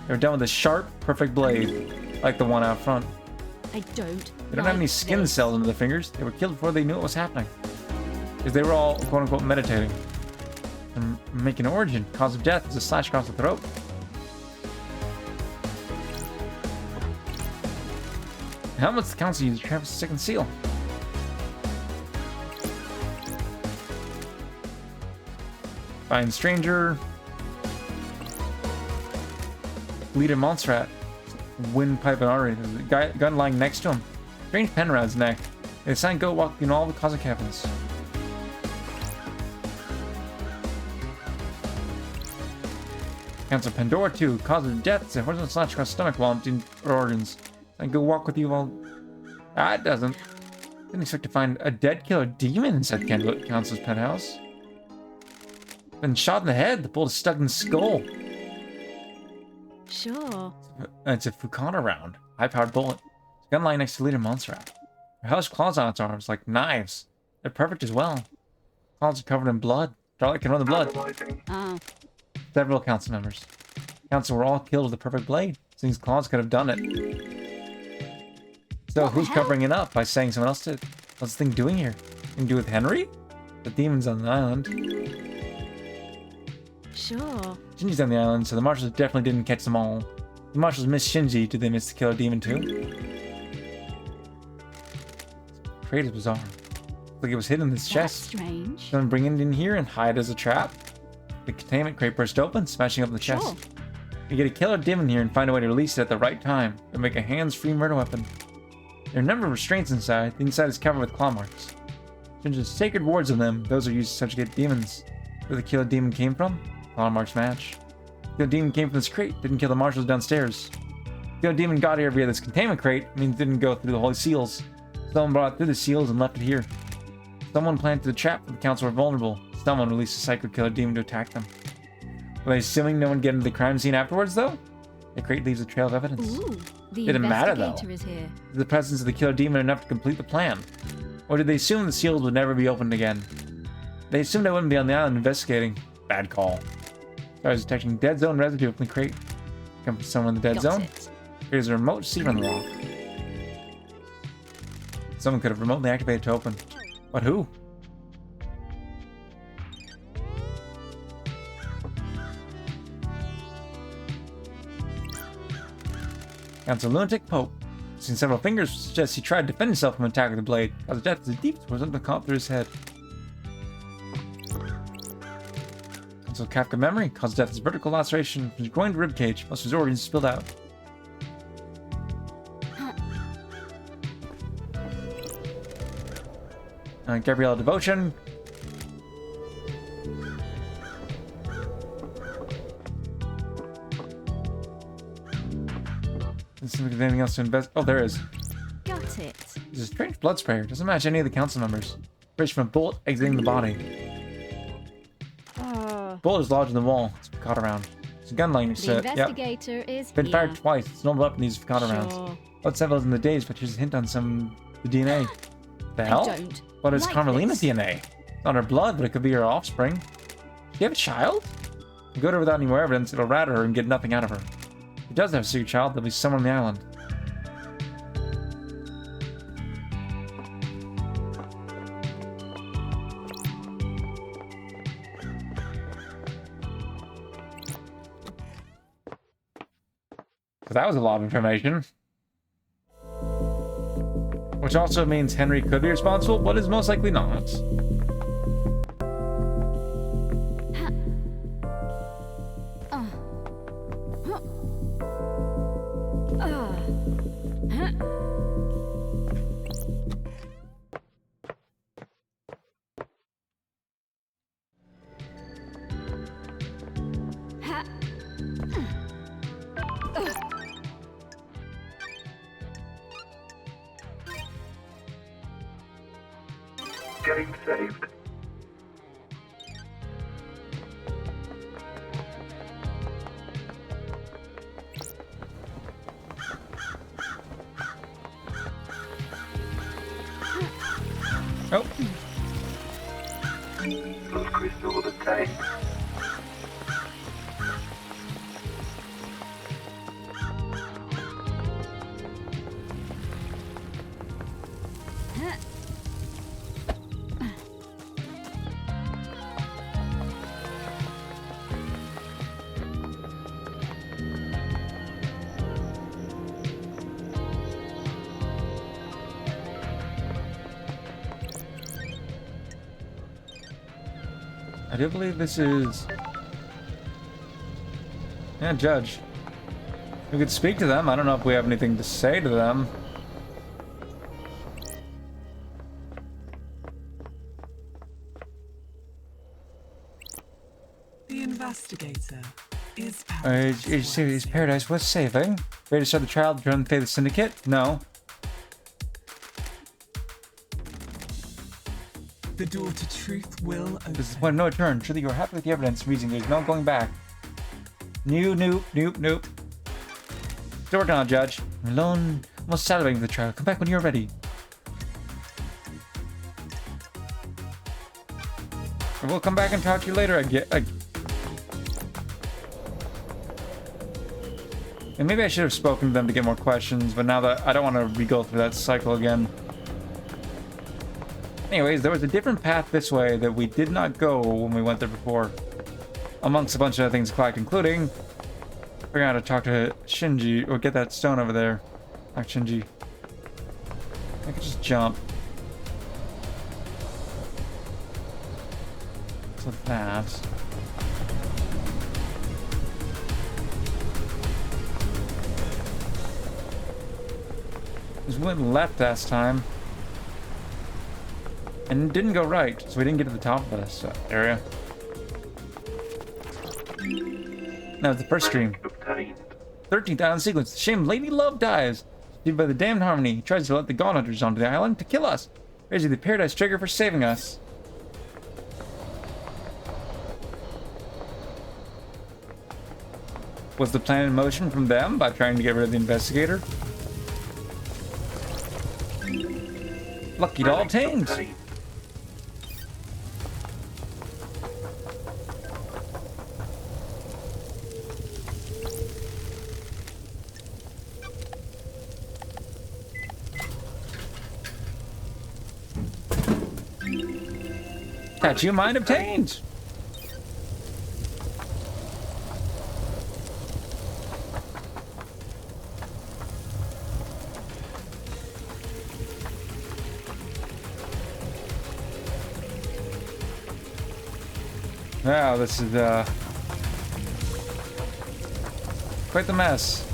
They were done with a sharp, perfect blade, like the one out front. I don't. They don't have any skin cells under their fingers. They were killed before they knew what was happening. Because they were all, quote unquote, meditating. And making an origin. Cause of death is a slash across the throat. How much the council use to transfer the second seal? Find stranger. Leader Montserrat. Windpipe and artery. There's a gun lying next to him. Strange pen around his neck. They assign go walk in all the cosmic heavens. Council Pandora 2. Cause of death is a horizontal slash across stomach while emptying organs. And go walk with you while... Ah, it doesn't. Didn't expect to find a dead killer demon inside the council's penthouse. Been shot in the head. The bullet is stuck in the skull. Sure. It's a Fukana round. High-powered bullet. It's a gun lying next to Leader Montserrat. Her hellish claws on its arms, like knives. They're perfect as well. Claws are covered in blood. Darlight can run the blood. Analyzing. Oh, Several council members. Council were all killed with a perfect blade. These claws could have done it. So What the who's hell? covering it up by saying someone else did? What's the thing doing here? Anything to do with Henry? The demons on the island. sure. Shinji's on the island, so the marshals definitely didn't catch them all. The marshals missed Shinji. Did they miss the killer demon too? Crate is bizarre. Like it was hidden in this That's chest. strange. Someone bring it in here and hide as a trap. The containment crate burst open, smashing up the chest. Sure. You get a killer demon here and find a way to release it at the right time. To make a hands-free murder weapon. There are a number of restraints inside. The inside is covered with claw marks. Shinji's sacred wards of them. Those are used to subjugate demons. Where the killer demon came from? Claw marks match. The killer demon came from this crate. Didn't kill the marshals downstairs. The killer demon got here via this containment crate. Means it didn't go through the holy seals. Someone brought it through the seals and left it here. Someone planted a trap for the council were vulnerable. Someone released a psycho killer demon to attack them. Were they assuming no one get into the crime scene afterwards, though? The crate leaves a trail of evidence. Ooh, the Didn't matter, investigator though. is here. Is the presence of the killer demon enough to complete the plan? Or did they assume the seals would never be opened again? They assumed I wouldn't be on the island investigating. Bad call. I was detecting dead zone residue from the crate. Come from somewhere in the dead Got zone? it. There's a remote receiver on the wall. Someone could have remotely activated to open. But who? Council Lunatic Pope. Seen several fingers suggests he tried to defend himself from an attack with the blade. Cause of death is a deep where something caught through his head. Council Kafka memory. Cause of death is vertical laceration from his groin to ribcage. Most of his organs spilled out. Gabriella Devotion. there's anything else to invest. Oh, there is. Got it. There's a strange blood sprayer. Doesn't match any of the council members. Fresh from a bullet exiting the body. Bullet is lodged in the wall. It's caught around. It's a gun laying The set. Yep. investigator is Been here. fired twice. It's an old weapon used for caught around. Sure. Blood samples in the days, but here's a hint on some the DNA. The I hell? don't But it's like Carmelina's this. DNA. It's not her blood, but it could be her offspring. Do you have a child? If you go to her without any more evidence, it'll rat her and get nothing out of her. If he does have a secret child, there'll be someone on the island. So that was a lot of information. Which also means Henry could be responsible, but is most likely not. Game saved. Oh, Those crystals obtained. I do believe this is... Yeah, judge. We could speak to them. I don't know if we have anything to say to them. The investigator is Is Paradise worth saving? Ready to start the trial to join the Faith Syndicate? No. The door to truth will open. This is the point of no return. Surely you are happy with the evidence and reasoning. There's no going back. Nope. Still working on it, Judge. I'm alone. Almost salivating for the trial. Come back when you're ready. We'll come back and talk to you later. And maybe I should have spoken to them to get more questions, but now that I don't want to re-go through that cycle again. Anyways, there was a different path this way that we did not go when we went there before. Amongst a bunch of other things to collect, including figuring out how to talk to Shinji, or get that stone over there. Like Shinji. I could just jump. So that... Just went left last time. And didn't go right, so we didn't get to the top of this area. Now it's the first stream. Obtained. 13th island sequence. Shame Lady Love dies. Defeated by the damned Harmony. He tries to let the God Hunters onto the island to kill us. Raising the Paradise Trigger for saving us. Was the plan in motion from them by trying to get rid of the investigator? Lucky doll obtained. Obtained. Statue of Mind obtained. Wow, this is quite the mess.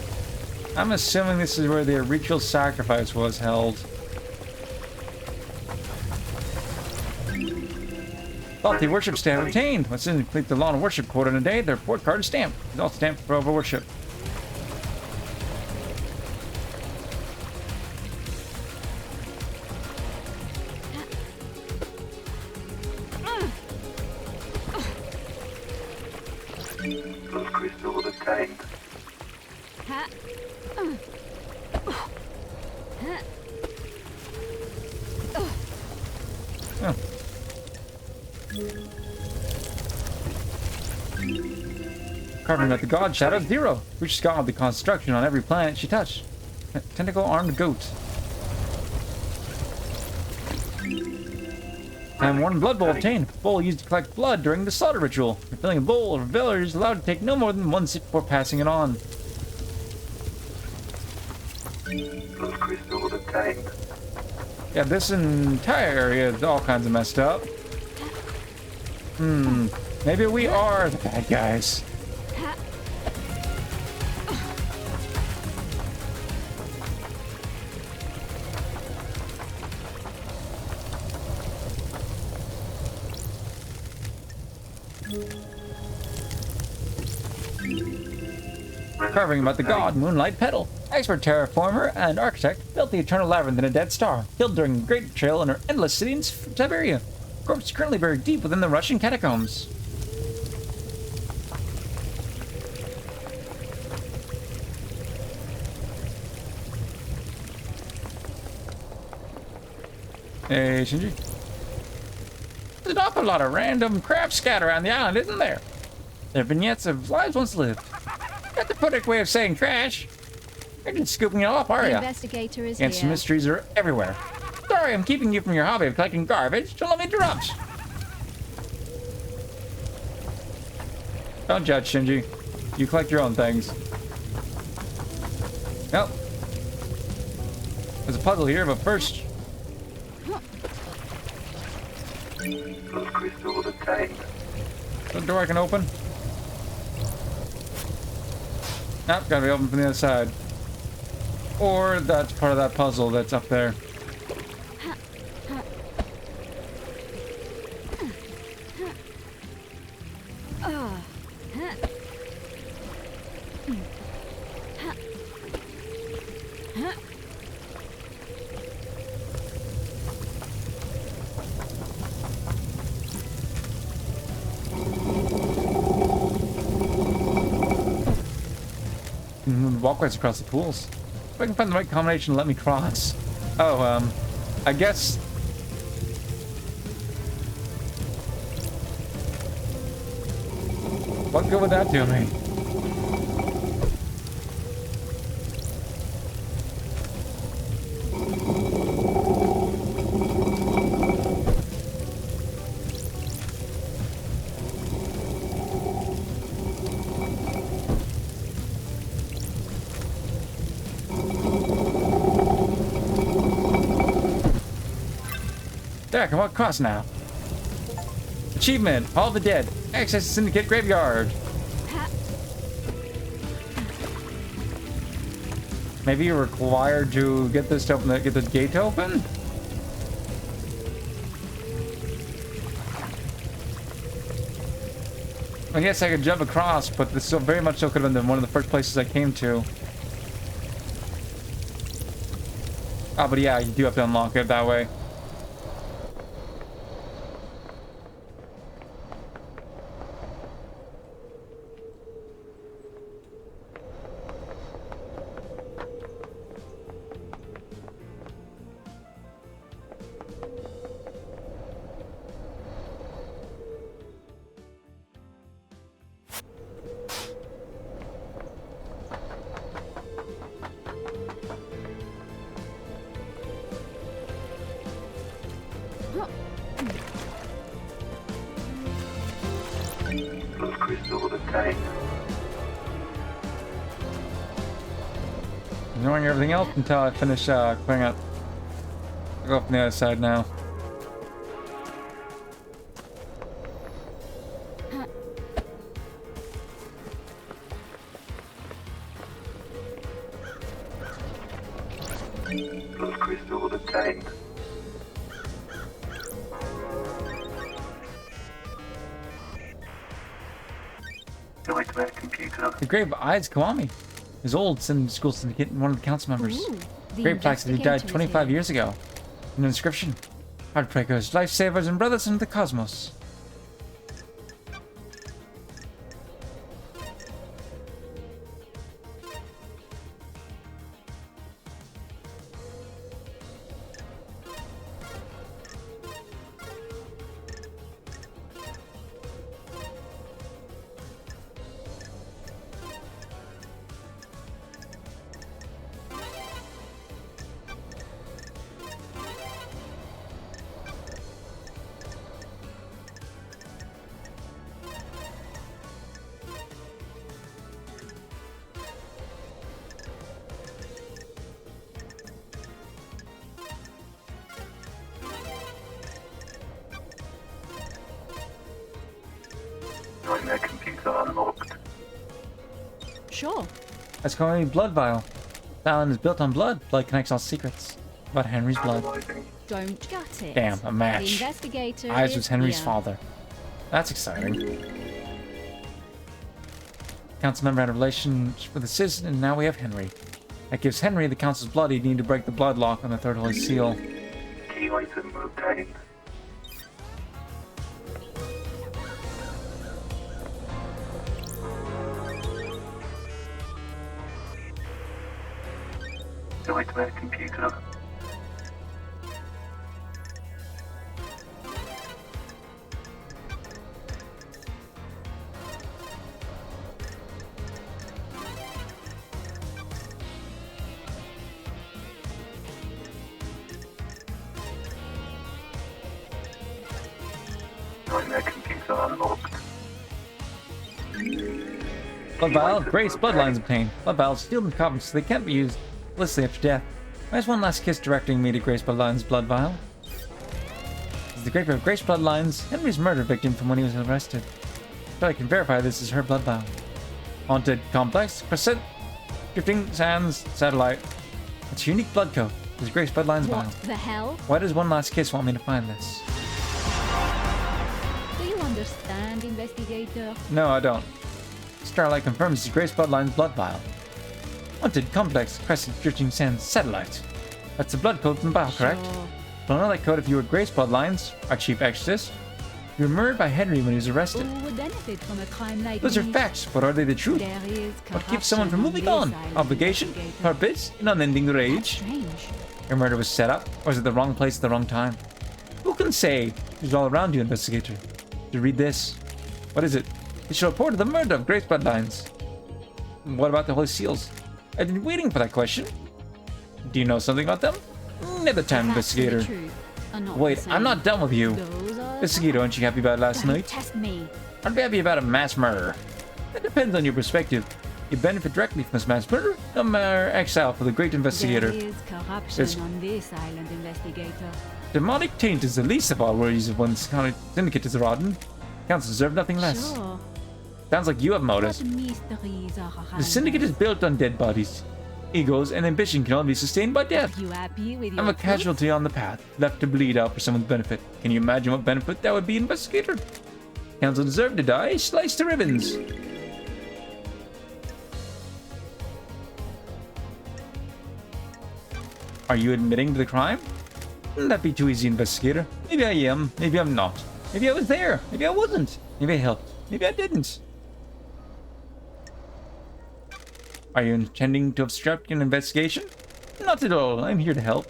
I'm assuming this is where the ritual sacrifice was held. Thought the worship stamp obtained. Once in complete the lawn of worship quota in a day, their report card is stamped. It's all stamped for over worship. Oh. Carving out the god shadow Zero, which scald the construction on every planet she touched. Tentacle armed goat. And one blood bowl obtained. Bowl used to collect blood during the slaughter ritual. Refilling a bowl, a reveler is allowed to take no more than one sip before passing it on. Blood crystal obtained. Yeah, this entire area is all kinds of messed up. Maybe we are the bad guys. Carving about the god Moonlight Petal. Expert terraformer and architect built the eternal labyrinth in a dead star, killed during the Great Betrayal in her endless city in Siberia. Corpse is currently buried deep within the Russian catacombs. Hey, Shinji. There's an awful lot of random crap scattered around the island, isn't there? They're vignettes of lives once lived. That's the poetic way of saying trash. You're just scooping it off, are The ya? investigator is Against here. mysteries are everywhere. Sorry, I'm keeping you from your hobby of collecting garbage. Don't let me interrupt. Don't judge, Shinji. You collect your own things. Nope. There's a puzzle here, but first... Blood crystal obtained. The door I can open? Nope, gotta be open from the other side. Or that's part of that puzzle that's up there. Walkways across the pools. If I can find the right combination, let me cross. Oh, I guess... What good would that do me? There, I can walk across now. Achievement, Hall of the Dead. Access the Syndicate Graveyard. Maybe you're required to get this to open, get the gate open? I guess I could jump across, but this so very much so could have been one of the first places I came to. Ah, but yeah, you do have to unlock it that way. Blood crystal obtained. Ignoring everything else until I finish clearing out. I'll go from the other side now. Blood crystal obtained. Nightmare computer. The grave of Aids Kiwami. His old school syndicate and one of the council members. Ooh, the Great plaque that he died investigator is 25 here. years ago. An inscription. Heartbreakers, lifesavers, and brothers in the cosmos. That's calling me Blood Vial. The island is built on blood. Blood connects all secrets about Henry's blood. Analyzing. Don't gut it. Damn, a The match. investigator Eyes is was Henry's here. father. That's exciting. Council member had a relationship with a citizen, and now we have Henry. That gives Henry the council's blood he'd need to break the blood lock on the third holy seal. Key item obtained. Nightmare computer. Nightmare computer unlocked. Blood Vial, Grace bloodlines obtained. Blood Vials sealed in coffins so they can't be used illicitly after death. Where's one last kiss directing me to Grace Bloodline's Blood Vial? This is the grave of Grace Bloodlines, Henry's murder victim from when he was arrested. So I can verify this is her Blood Vial. Haunted Complex, Crescent, Drifting Sands, Satellite. It's a unique blood code. This is Grace Bloodline's What Vial. the hell? Why does one last kiss want me to find this? Do you understand, investigator? No, I don't. Starlight confirms this is Grace Bloodline's Blood Vial. Haunted Complex, Crescent, Drifting Sands, Satellite. That's the blood code from Vial, correct? Sure. Don't know that code if you were Grace Bloodlines, our chief exorcist. You were murdered by Henry when he was arrested. Who would benefit from a crime like Those are this? facts, but are they the truth? There is What keeps someone from corruption moving on? this island, Obligation? investigator. Purpose? An unending That's rage? strange. Your murder was set up, or was it the wrong place at the wrong time? Who can say? Who's all around you, investigator? To read this. What is it? It should report the murder of Grace Bloodlines. What about the Holy Seals? I've been waiting for that question. Do you know something about them? Another time, The facts and the investigator. truth are not Wait, the I'm same. not done with you. Those are Investigator, aren't you happy about last Don't night? test me. Aren't you happy about a mass murder? That depends on your perspective. You benefit directly from this mass murder, no matter exile for the great investigator. There is corruption There's- on this island, investigator. Demonic taint is the least of all worries of one's syndicate is rotten. Council deserve nothing less. Sure. Sounds like you have motives. What mysteries are around The syndicate is us? built on dead bodies. Egos and ambition can only be sustained by death. You happy with I'm your a truth? casualty on the path, left to bleed out for someone's benefit. Can you imagine what benefit that would be, investigator? Council deserved to die, sliced to ribbons. Are you admitting to the crime? Wouldn't that be too easy, investigator? Maybe I am, maybe I'm not. Maybe I was there, maybe I wasn't. Maybe I helped, maybe I didn't. Are you intending to obstruct an investigation? Not at all, I'm here to help.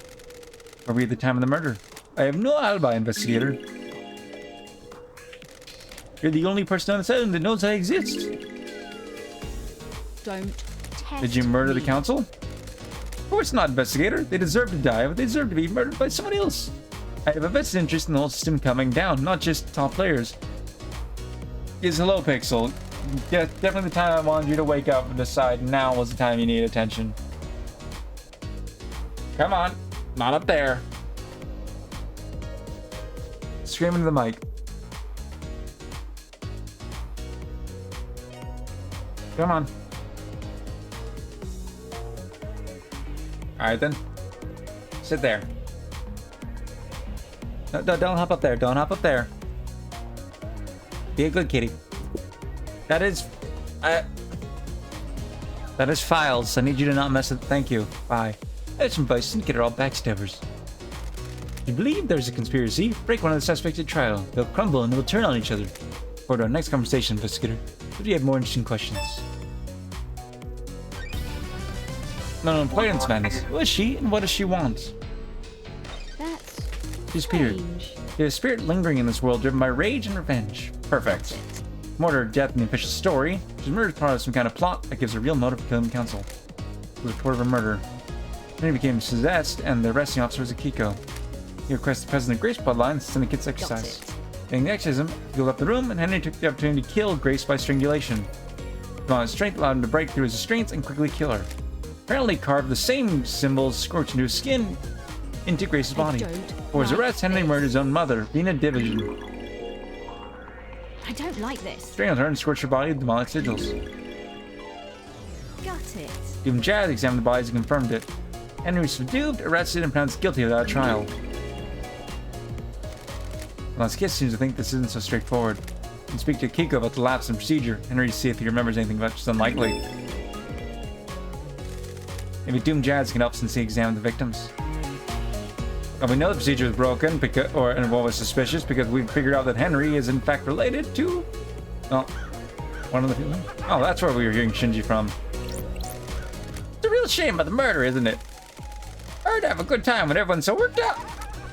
Are we at the time of the murder? I have no alibi, investigator. You're the only person on this island that knows I exist. Don't test Did you murder the me. council? Of course not, investigator. They deserve to die, but they deserve to be murdered by someone else. I have a vested interest in the whole system coming down, not just top players. Is hello, Pixel. Yeah, definitely the time I wanted you to wake up and decide now was the time you need attention. Come on, not up there. Scream into the mic. Come on. Alright then. Sit there. No, don't hop up there. Don't hop up there. Be a good kitty. That is Files. I need you to not mess with. Thank you. Bye. That's some advice. Syndicate are all backstabbers. You believe there's a conspiracy? Break one of the suspects at trial. They'll crumble and they'll turn on each other. For our next conversation, investigator. Do you have more interesting questions? No, Clarence Madness. Who is she and what does she want? That's She's Peter. strange. There's a spirit lingering in this world driven by rage and revenge. Perfect. Murder, death, and the official story. She's murdered as part of some kind of plot that gives a real motive for killing the council. It was a report of a murder. Henry became possessed, and the arresting officer was Akiko. He requested the president of Grace Bloodline, the syndicate's exercise. Getting the exorcism, he left the room, and Henry took the opportunity to kill Grace by strangulation. His strength allowed him to break through his restraints and quickly kill her. Apparently carved the same symbols scorched into his skin into Grace's body. For his arrest, Henry murdered his own mother, Vina Division. I don't like this. Strangled her and scorched her body with demonic sigils. Got it. Even Jazz examined the bodies and confirmed it. Henry was subdued, arrested, and pronounced guilty without a trial. Velasquez seems to think this isn't so straightforward. You can speak to Kiko about the lapse in procedure. Henry to see if he remembers anything, but it's unlikely. Maybe Doom Jazz can help since he examined the victims. Well, we know the procedure was broken and what was suspicious because we figured out that Henry is in fact related to, well, one of the people. Oh, that's where we were hearing Shinji from. It's a real shame about the murder, isn't it? Hard to have a good time when everyone's so worked up.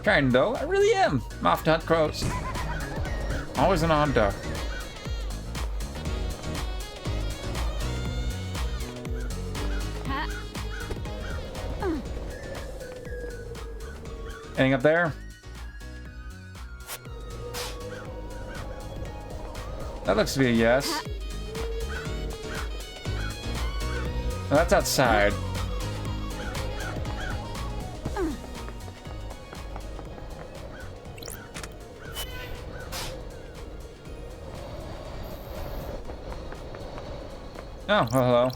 Trying though, I really am. I'm off to hunt crows. Always an odd duck. Ha. Anything up there? That looks to be a yes. No, that's outside. Oh, well, hello.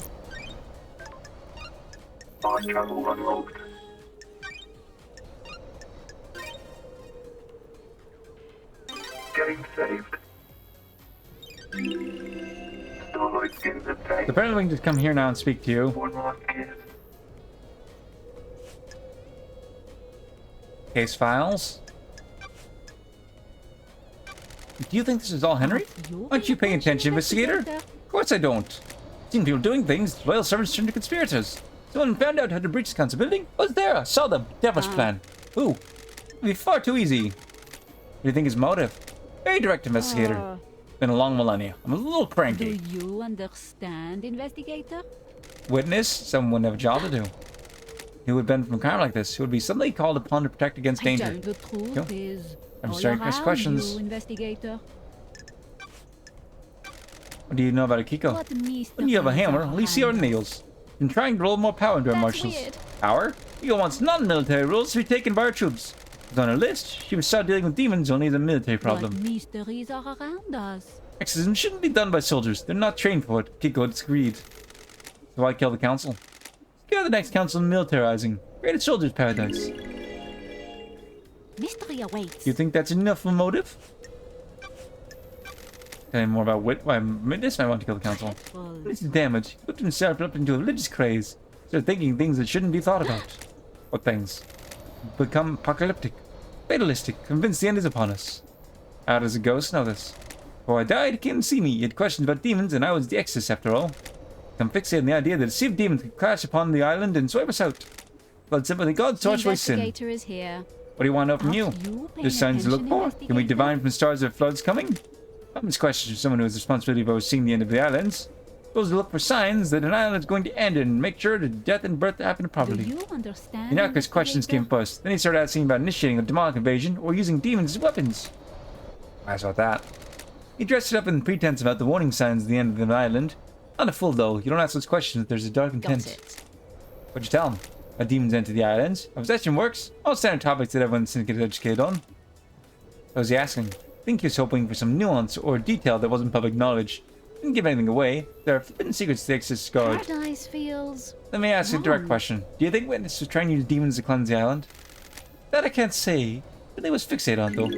Fast travel unlocked. Getting saved. Starlight in the tank. Apparently we can just come here now and speak to you. One last kiss. Case files. Do you think this is all Henry? Aren't you paying attention, investigator? Of course I don't. Seen people doing things, loyal servants turned to conspirators. Someone found out how to breach the council building. I was there, I saw the devilish plan. Who? It'd be far too easy. What do you think his motive? Very direct, investigator. Been a long millennia. I'm a little Do cranky. you understand, investigator? Witness? Someone wouldn't have a job to do. Who would bend from a crime like this? Who would be suddenly called upon to protect against danger? The truth Yo. is I'm all starting to ask around questions. you, investigator. What do you know about Akiko? What mysteries When you have a hammer, are at least see our behind? nails. Been trying to roll more power into our That's marshals. weird. Power? Akiko wants non-military rules to be taken by our troops. It's on her list. She would start dealing with demons only as a military problem. What mysteries are around us? Exorcism shouldn't be done by soldiers. They're not trained for it. Kiko disagreed. So why kill the council? Secure the next council in militarizing. Create a soldier's paradise. Mystery awaits. Do you think that's enough of a motive? Tell me more about why Witness might want to kill the council. Well, This is damage. He whipped himself up into a religious craze. Started thinking things that shouldn't be thought about. What things? Become apocalyptic. Fatalistic. Convinced the end is upon us. How does a ghost know this? Before I died, he came to see me. He had questions about demons, and I was the exorcist after all. I'm fixated on the idea that deceived demons could crash upon the island and swipe us out. Blood sympathy, God's the torch away sin. What investigator is here. do you want to know from Are you? you paying There's signs to look attention, for? Can we investigator? divine from the stars that floods coming? Common questions from someone who has the responsibility of overseeing the end of the islands. Supposed to look for signs that an island is going to end and make sure that death and birth happen Do properly. you understand? Innocuous questions came investigator? first. Then he started asking about initiating a demonic invasion or using demons as weapons. I saw that. He dressed it up in pretense about the warning signs at the end of the island. Not a fool though. You don't ask those questions if there's a dark intent. Got it. What'd you tell him? How demons enter the islands? How possession works? All standard topics that everyone seems to get educated on. What was he asking? I think he was hoping for some nuance or detail that wasn't public knowledge. Didn't give anything away. There are forbidden secrets the Exorcist guard. Paradise feels. Let me ask you a direct wrong. question. Do you think Witness was trying to use demons to cleanse the island? That I can't say. But they was fixated on though.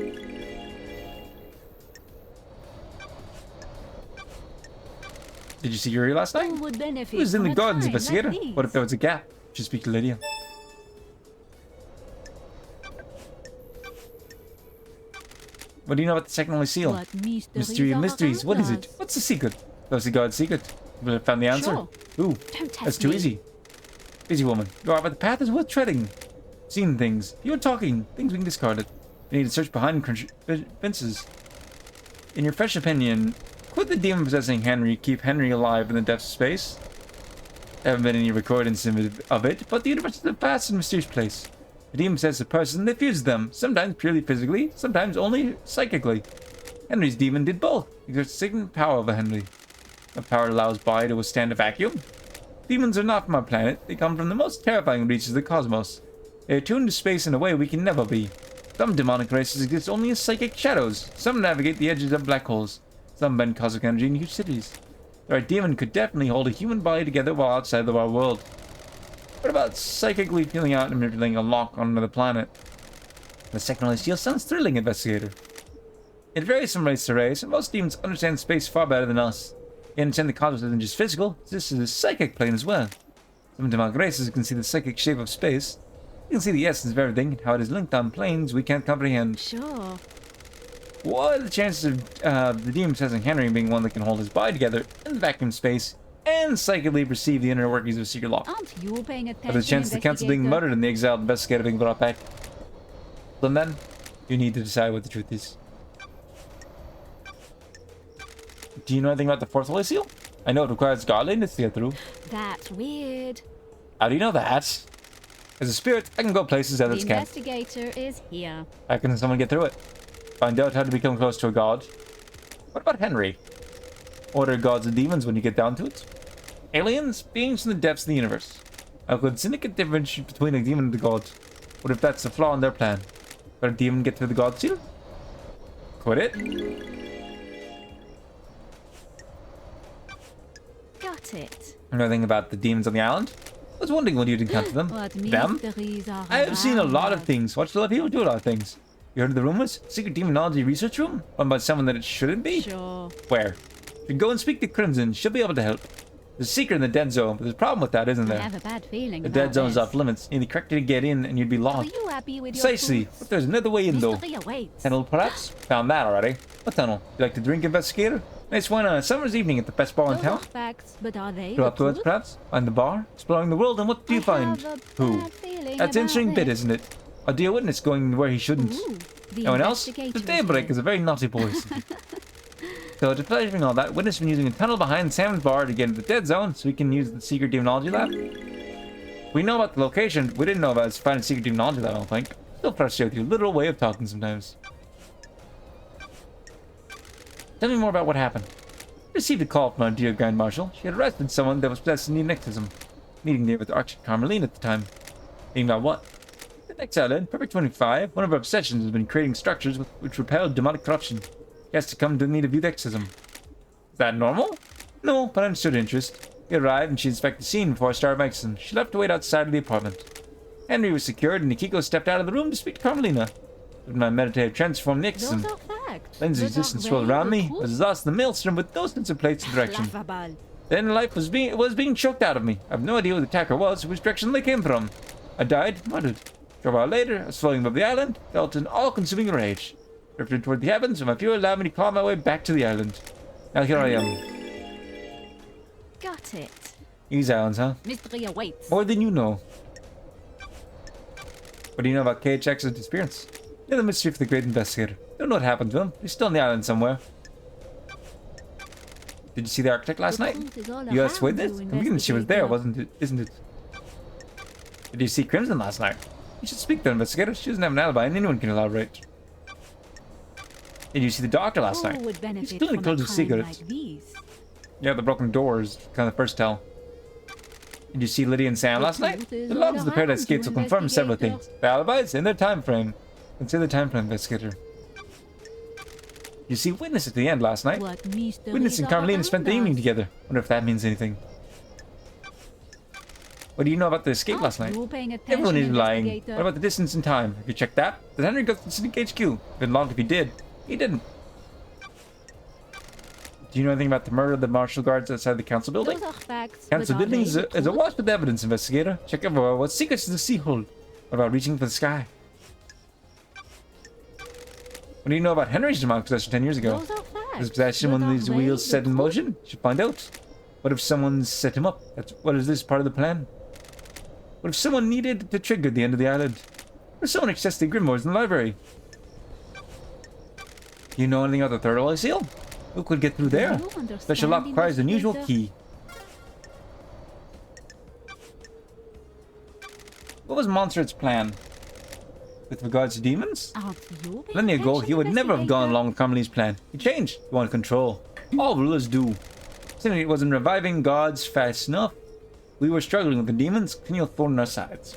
Did you see Yuri last night? Who would benefit He was in from the a gardens, time like investigator. this? What if there was a gap? Should speak to Lydia. What do you know about the second only seal? What Mystery of mysteries. What is it? What's the secret? That was the God's secret. We found the answer. Sure. Ooh, Don't test that's too me. easy. Busy woman. You are, but the path is worth treading. Seen things. You're talking. Things we can discard it. We need to search behind fences. In your fresh opinion, could the demon possessing Henry keep Henry alive in the depths of space? There haven't been any recordings of it, but the universe is a vast and mysterious place. The demon possesses a person, they fuse them, sometimes purely physically, sometimes only psychically. Henry's demon did both. Exerts significant power over Henry. A power that allows body to withstand a vacuum. Demons are not from our planet. They come from the most terrifying reaches of the cosmos. They are tuned to space in a way we can never be. Some demonic races exist only as psychic shadows. Some navigate the edges of black holes. Some bend cosmic energy in huge cities. The right demon could definitely hold a human body together while outside of our world. What about psychically peeling out and manipulating a lock on another planet? The second holy seal sounds thrilling, investigator. It varies from race to race, and most demons understand space far better than us. They understand the concept isn't just physical, this is a psychic plane as well. Some demonic races can see the psychic shape of space. You can see the essence of everything and how it is linked on planes we can't comprehend. Sure. What are the chances of the demon possessing Henry being one that can hold his body together in the vacuum space and psychically perceive the inner workings of a secret lock? Aren't you paying attention? Are the chances of the council being investigator? murdered and the exiled investigator being brought back? Then, you need to decide what the truth is. Do you know anything about the fourth holy seal? I know it requires godliness to get through. That's weird. How do you know that? As a spirit, I can go places The others can't. investigator is here. How can someone get through it? Find out how to become close to a god. What about Henry? Order gods and demons when you get down to it. Aliens, beings from the depths of the universe. How could Syndicate differentiate between a demon and a god? What if that's a flaw in their plan? Could a demon get through the god seal? Could it? Got it. Anything about the demons on the island? I was wondering when you'd encounter them. What Them? mysteries are I have seen a lot of around things. Watched a lot of people do a lot of things. You heard of the rumors? Secret demonology research room? Run by someone that it shouldn't be? us? Sure. Where? If you go and speak to Crimson, she'll be able to help. There's a secret in the dead zone, but there's a problem with that, isn't I there? have a bad feeling The about dead zone's this. off limits. You need the correctly to get in, and you'd be Are lost. you happy with your Precisely. foods? But there's another way in, though. Mystery awaits. Tunnel, perhaps? Found that already. What tunnel? You like to drink, investigator? Nice one on a summer's evening at the best bar in Those town. are facts, but are they Go the afterwards, truth? perhaps? Find the bar? Exploring the world, and what do you I find? have a Who? bad feeling That's an about interesting bit, this. isn't it? A dear witness going where he shouldn't. Ooh, the No one else? The investigator is Daybreak here. is a very naughty boy. isn't he? So, to pleasuring all that, witness been using a tunnel behind Sam's bar to get into the dead zone so we can use the secret demonology lab. We know about the location. We didn't know about finding secret demonology lab, I don't think. Still frustrated with your literal way of talking sometimes. Tell me more about what happened. Received a call from our dear Grand Marshal. She had arrested someone that was possessed in neonectism. Meeting there with Archie Carmeline at the time. Thinking about what? The next island, Perfect 25, one of our obsessions has been creating structures which repel demonic corruption. He has to come to need of eudexism. Is that normal? No, but I understood interest. He arrived and she inspected the scene before I started my exam. She left to wait outside of the apartment. Henry was secured and Nikiko stepped out of the room to speak to Carmelina. With my meditative transform Nixon. Those are facts. Lindsay's but are distance they swirled around the me. I truth? was lost in the maelstrom with no sense of place or direction. Laughable. Then life was being choked out of me. I have no idea who the attacker was or which direction they came from. I died, murdered. A short while later, I was floating above the island, felt an all-consuming rage. Drifted toward the heavens, and my fury allowed me to claw my way back to the island. Now here I am. Got it. These islands, huh? Mystery awaits. More than you know. What do you know about KHX's disappearance? They're the mystery for the great investigator. Don't know what happened to him. He's still on the island somewhere. Did you see the architect last The night? truth is all You around asked witness? you, I'm beginning she was there, investigator. wasn't it? Isn't it? Did you see Crimson last night? You should speak to the investigator. She doesn't have an alibi, and anyone can elaborate. Did you see the doctor last Who night? would benefit still from a includes a crime secret. like these? Yeah, the broken door is kind of the first tell. Did you see Lydia and Sam The last night? truth is The logs of the all Paradise around Gates you, will confirm several investigator. things. The alibis and their time frame. Consider the time frame, investigator. You see Witness at the end last night? What mysteries Witness and are Carmelina spent the around evening us? together. Wonder if that means anything. What do you know about the escape Aren't last night? you paying attention, Everyone is lying. investigator? What about the distance and time? Have you checked that? Did Henry go to the Syndicate HQ? Been logged if he did. He didn't. Do you know anything about the murder of the martial guards outside the council building? Those are facts. Council but are building they is the a truth? wash with evidence, investigator. Check everywhere. What secrets does the sea hold? What about reaching for the sky? What do you know about Henry's demonic possession 10 years ago? Those are facts. His possession but when are these they wheels the set in truth? motion? Should find out. What if someone set him up? What is this part of the plan? What if someone needed to trigger the end of the island? What if someone accessed the grimoires in the library? Do you know anything about the third holy seal? Who could get through there? You understand, Special lock requires an unusual investigator? key. What was Monster's plan? With regards to demons? Aren't you paying Plenty ago, attention, he would never have gone investigator? along with Carmeline's plan. He changed. He wanted control. All rulers do. Since it wasn't reviving gods fast enough, we were struggling with the demons, continual thorn on our sides.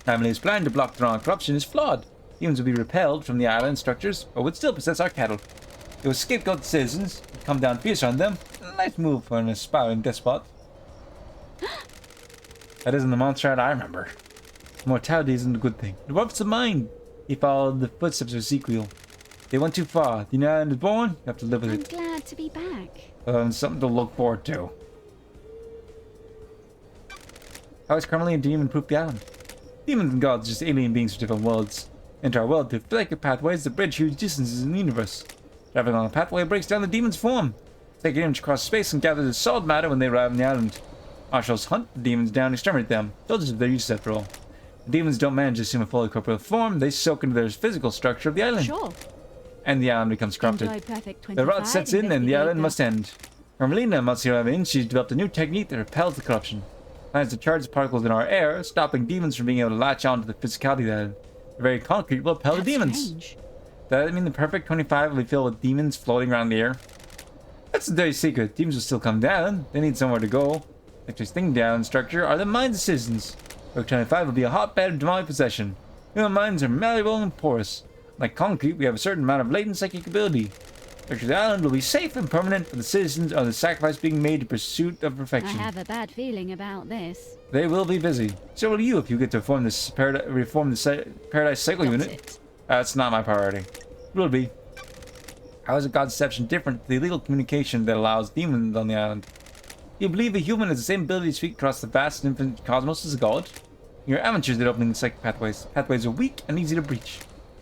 Carmeline's plan to block the wrong corruption is flawed. Demons would be repelled from the island structures, but would still possess our cattle. It was scapegoat the citizens, come down fierce on them. A nice move for an aspiring despot. That isn't the Montserrat I remember. Mortality isn't a good thing. The wealth's of mine. He followed the footsteps of Ezekiel. They went too far. The new island is born. You have to live with I'm it. glad to be back. Something to look forward to. How is Carmelia demon-proof the island? Demons and gods are just alien beings from different worlds. Enter our world through sacred pathways that bridge huge distances in the universe. Traveling on a pathway breaks down the demon's form. Take an image across space and gather the solid matter when they arrive on the island. Marshals hunt the demons down and exterminate them. Soldiers of their use after all. The demons don't manage to assume a fully corporeal form, they soak into their physical structure of the island. Sure. And the island becomes corrupted. Enjoy Perfect The rot 25, sets in and the island investigator. must end. Carmelina must hear of it. She's developed a new technique that repels the corruption. Plans to charge the particles in our air, stopping demons from being able to latch onto the physicality of the island. The very concrete will repel the That's demons. strange. Does that mean the Perfect 25 will be filled with demons floating around the air? That's the dirty secret. Demons will still come down. They need somewhere to go. The next thing down structure are the minds of citizens. Perfect 25 will be a hotbed of demonic possession. Human minds are malleable and porous. Like concrete, we have a certain amount of latent psychic ability. Structure of the island will be safe and permanent for the citizens of the sacrifice being made in pursuit of I perfection. have a bad feeling about this. They will be busy. So will you if you get to reform this Paradise Cycle Got Unit. it. That's not my priority. Will be. How is a god's deception different to the illegal communication that allows demons on the island? You believe a human has the same ability to speak across the vast and infinite cosmos as a god? You're amateurs at opening the psychic pathways. Pathways are weak and easy to breach.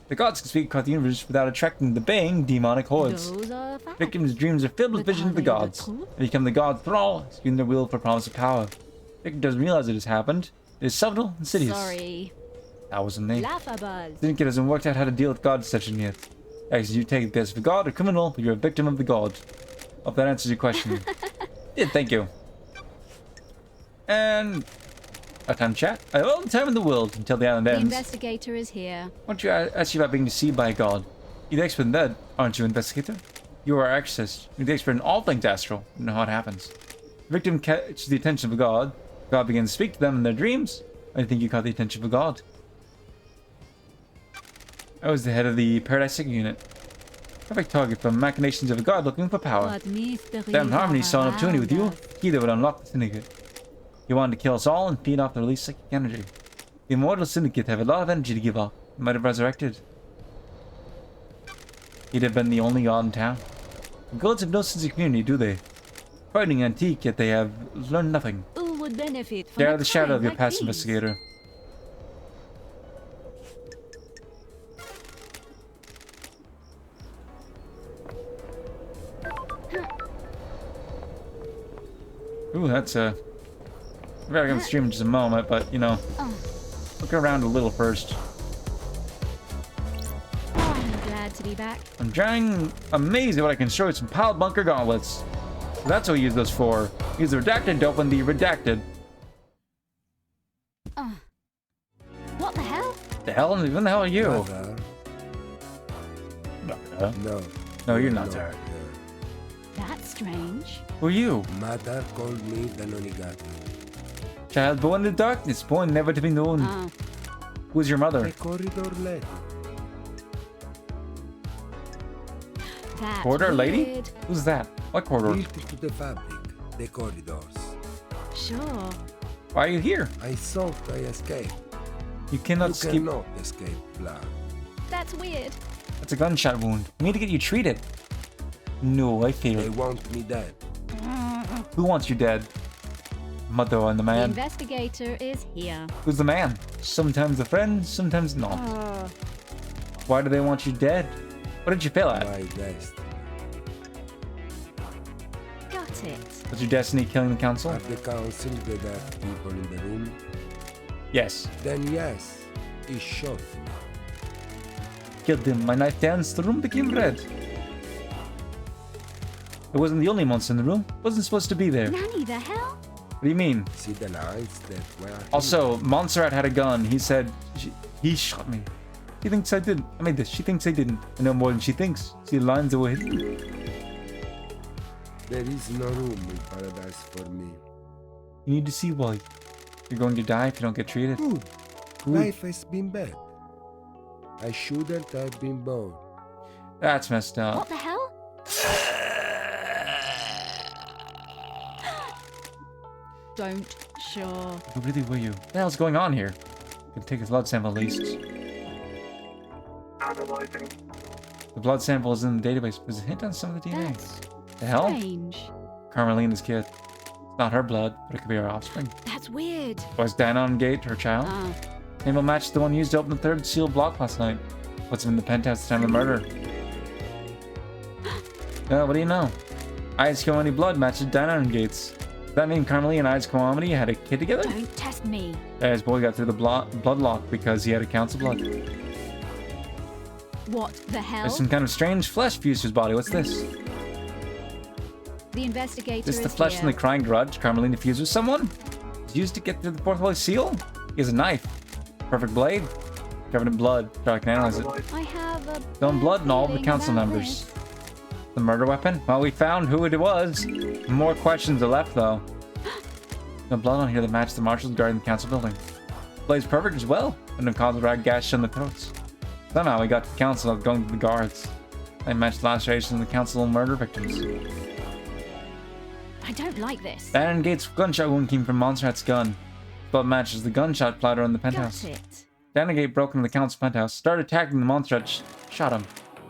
The gods can speak across the universe without attracting the baying demonic hordes. Those are facts. Victims' dreams are filled with But visions of the are they the gods. truth? They become the god's thrall, skewing their will for promise of power. Victim doesn't realize it has happened. It is subtle and insidious. Sorry. That wasn't me. Laughable. Syndicate hasn't worked out how to deal with god deception yet. Actually, you take the best of a god or criminal, but you're a victim of the god. Hope that answers your question. Yeah, thank you. And a time chat. I have all the time in the world until the island The ends. investigator is here. Why don't you ask you about being deceived by a god? You're the expert in that, aren't you, investigator? You are our exorcist. You're the expert in all things astral. You know how it happens. The victim catches the attention of a god. God begins to speak to them in their dreams. I think you caught the attention of a god. I was the head of the Paradise Cycle Unit. Perfect target for machinations of a god looking for power. What mysteries Damn Harmony are saw an opportunity with you. around us? Key that would unlock the Syndicate. He wanted to kill us all and feed off the released psychic energy. The Immortal Syndicate have a lot of energy to give up. He might have resurrected. He'd have been the only god in town. The gods have no sense of community, do they? Fighting antique, yet they have learned nothing. Who would benefit from They a are the shadow crime of your like past these? investigator. Ooh, that's a... We're gonna stream in just a moment, but, you know, Oh. look around a little first. Oh, I'm glad to be back. I'm trying... amazed at what I can show you some pile bunker gauntlets. So that's what we use those for. Use the redacted to open the redacted. What the hell? The hell? When the hell are you? Mother? No. No, you're not there. That's strange. Who are you? Mother called me the Nonigata. Child born in the darkness, born never to be known. Oh, Who's your mother? The corridor lady. that's Corridor lady? weird. Who's that? What corridor? Built to the fabric, the corridors. Sure. Why are you here? I thought I escaped. You cannot You skip. cannot escape blood. That's weird. That's a gunshot wound. We need to get you treated. No, I They failed. want me dead. Who wants you dead? Mother and the The man. investigator is here. Who's the man? Sometimes a friend, sometimes not. Oh, Why do they want you dead? What did you fail at? My destiny. got it. Was your destiny killing the council? Are the council the dead people in the room? Yes. Then yes, he shot me. Killed him. My knife danced. The room became red. It wasn't the only monster in the room. Wasn't supposed to be there. What Nanny, the hell? do you mean? See the lines that were... Also, Montserrat had a gun. He said he shot me. He thinks I didn't. I mean, she thinks I didn't. I know more than she thinks. See the lines that were hidden. There is no room in paradise for me. You need to see why. You're going to die if you don't get treated. Good. Good. Life has been bad. I shouldn't have been born. That's messed up. What the hell? Don't. Sure. Who really were you? What the hell's going on here? Could take his blood sample at least. Analyzing. The blood sample is in the database. Does it hint on some of the DNA? That's The hell? strange. Carmelina's kid. It's not her blood, but it could be her offspring. That's weird. Was Danon Gate her child? Ah, Name will match the one used to open the third sealed block last night. What's in the penthouse at the time of the murder? What do you know? Eyes Coamity blood matches Danon Gate's. Does that mean Carmelina and Eyes Coamity had a kid together? don't test me. His boy got through the blood lock because he had a council blood. What the hell? There's some kind of strange flesh fused to his body. What's this? The investigator Is is the flesh here. from the crying grudge Carmelina fused with someone? It's used to get through the fourth holy seal? He has a knife. Perfect blade. Covered in blood. So I can analyze it. I have a Done bad blood and all the feeling council about members. this. The murder weapon? Well, we found who it was. More questions are left, though. No blood on here that matched the marshals guarding the council building. Blade's perfect as well, and no cause of rag gash on the throats. Somehow we got to the council without going to the guards. They matched the lacerations of the council murder victims. I don't like this. Baron Gates' gunshot wound came from Montserrat's gun. Blood matches the gunshot platter in the penthouse. Got it. Danegate broke into the council's penthouse, started attacking the Montserrat, shot him.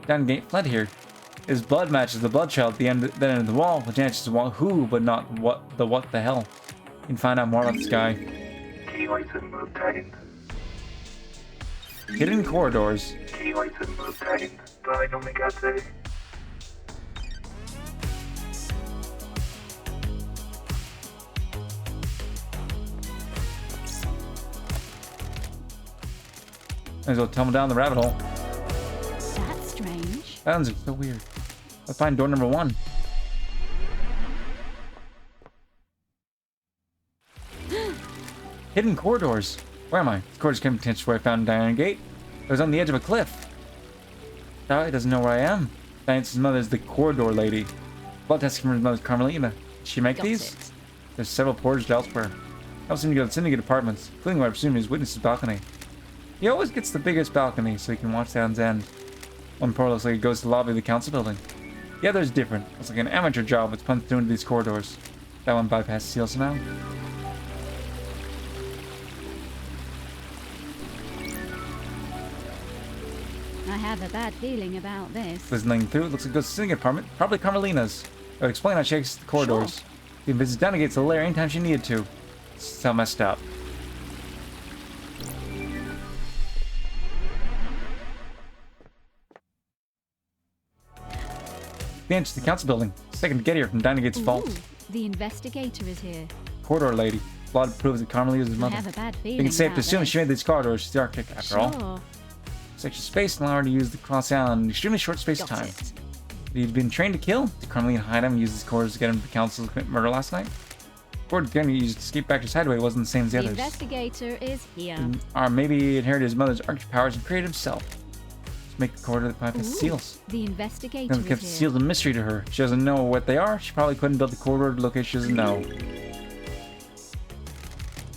Danegate fled here. His blood matches the blood trail at the end, of the wall, which answers who, but not what the hell. You can find out more about this guy. Key item obtained. Hidden corridors. Key item obtained. Dynamigate. Might as well tumble down the rabbit hole. That's strange. That one's so weird. Let's find door number 1. Hidden corridors. Where am I? The corridors came to where I found Diana Gate. It was on the edge of a cliff. He doesn't know where I am. Diana's mother is the corridor lady. Blood test from his mother's Carmelina. Did she make Got these? it. There's several portals elsewhere. Helps him to go to syndicate apartments, including what I presume is Witness's balcony. He always gets the biggest balcony so he can watch Down's End. One portal looks like it goes to the lobby of the council building. The other is different. It's like an amateur job that's punched through into these corridors. That one bypassed seal somehow. I have a bad feeling about this. Listening through, it looks like it goes to the syndicate apartment, probably Carmelina's. That would explain how she exits the corridors. She can visit Denegate's lair anytime she needed to. It's so messed up. The entrance to the council building. It's taken to get here from Denegate's vault. Ooh, the investigator is here. Corridor lady. Blood proves that Carmelina is his I mother. have a bad I feeling think it's safe to about assume this. she made these corridors. She's the architect after all. Sure. Such a space and allow her to use the cross island in an extremely short space of Got time. it. He'd been trained to kill. Did Carmelina hide him and use his corridors to get him to the council to commit murder last night? Corridor again he used to escape back to his hideaway wasn't the same as the The others. investigator is here. Or maybe he inherited his mother's archery powers and created himself. Let's make the corridor that bypass Ooh, seals. The investigator Never is kept here. the seals a mystery to her. She doesn't know what they are. She probably couldn't build the corridor to locate she doesn't know.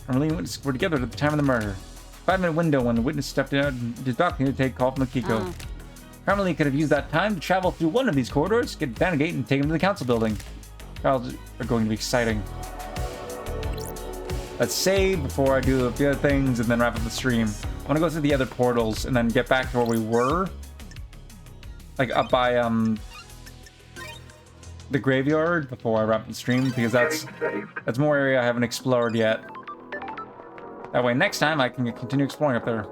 Carmelina and witness were together at the time of the murder. 5-minute window when the witness stepped out his balcony to take a call from Akiko. Ah. Carmelina could have used that time to travel through one of these corridors, get down a gate, and take him to the council building. Trials are going to be exciting. Let's save before I do a few other things and then wrap up the stream. I want to go through the other portals and then get back to where we were. Like up by the graveyard before I wrap up the stream, because that's more area I haven't explored yet. That way next time I can continue exploring up there.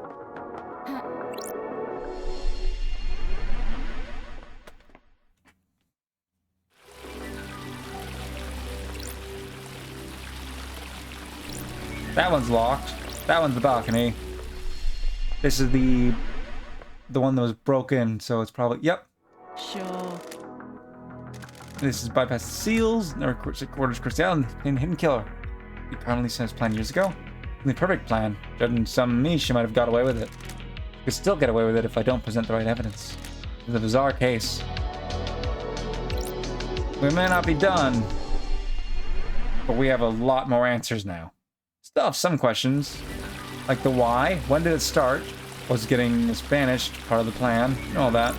That one's locked. That one's the balcony. This is the one that was broken, so it's probably, yep. Sure. This is bypass the seals, or quarters across the island, and hidden killer. He apparently sent his plan years ago. And the perfect plan. Judging some me, she might have got away with it. Could still get away with it if I don't present the right evidence. It's a bizarre case. We may not be done, but we have a lot more answers now. Still have some questions, like the why. When did it start? Was getting Spanish part of the plan? And all that.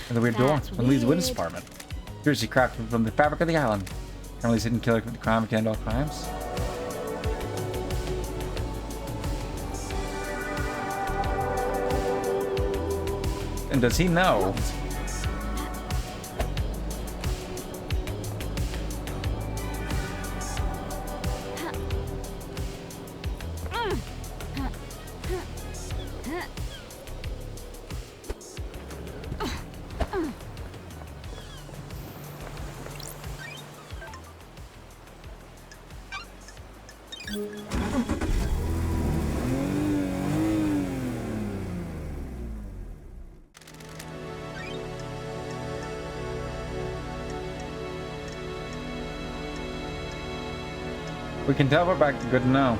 And the weird door That's and leads to the witness weird. department. Curiously crafted from the fabric of the island. Currently hidden killer commit the crime and end all crimes. And does he know? We can tell we're back to good to know.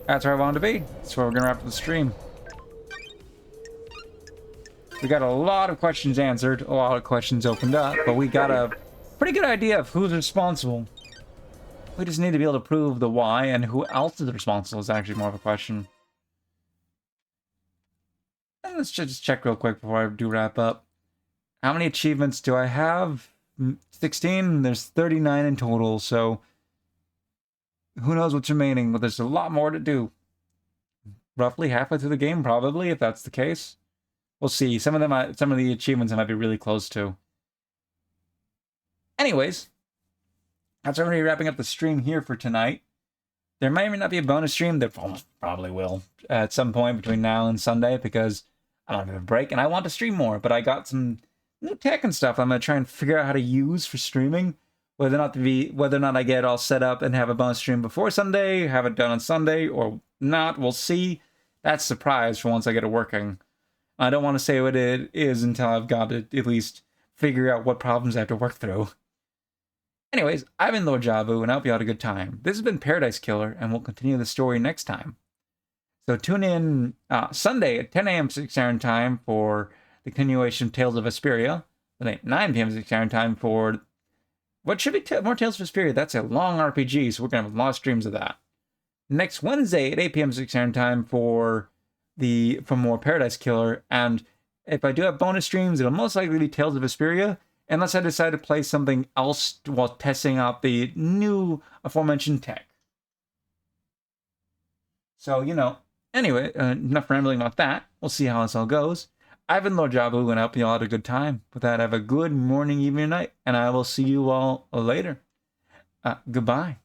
That's where I wanted to be. That's where we're gonna wrap up the stream. We got a lot of questions answered, a lot of questions opened up, but we got a pretty good idea of who's responsible. We just need to be able to prove the why, and who else is responsible is actually more of a question. And let's just check real quick before I do wrap up. How many achievements do I have? 16? There's 39 in total, so who knows what's remaining, but there's a lot more to do. Roughly halfway through the game, probably, if that's the case. We'll see. Some of the achievements I might be really close to. Anyways, that's already wrapping up the stream here for tonight. There may or may not be a bonus stream. There almost probably will at some point between now and Sunday, because I don't have a break and I want to stream more. But I got some new tech and stuff I'm gonna try and figure out how to use for streaming. Whether or not I get it all set up and have a bonus stream before Sunday, have it done on Sunday, or not, we'll see. That's a surprise for once I get it working. I don't want to say what it is until I've got to at least figure out what problems I have to work through. Anyways, I've been Lord Jabu, and I hope you had a good time. This has been Paradise Killer, and we'll continue the story next time. So tune in Sunday at 10 a.m. Pacific Standard Time for the continuation of Tales of Vesperia. Then at 9 p.m. Pacific Standard Time for what should be more Tales of Vesperia. That's a long RPG, so we're going to have a lot of streams of that. Next Wednesday at 8 p.m. Pacific Standard Time for more Paradise Killer. And if I do have bonus streams, it'll most likely be Tales of Vesperia, unless I decide to play something else while testing out the new aforementioned tech. So, anyway, enough rambling about that. We'll see how this all goes. I've been Lord Jabu, and I hope you all had a good time. With that, have a good morning, evening, night, and I will see you all later. Goodbye.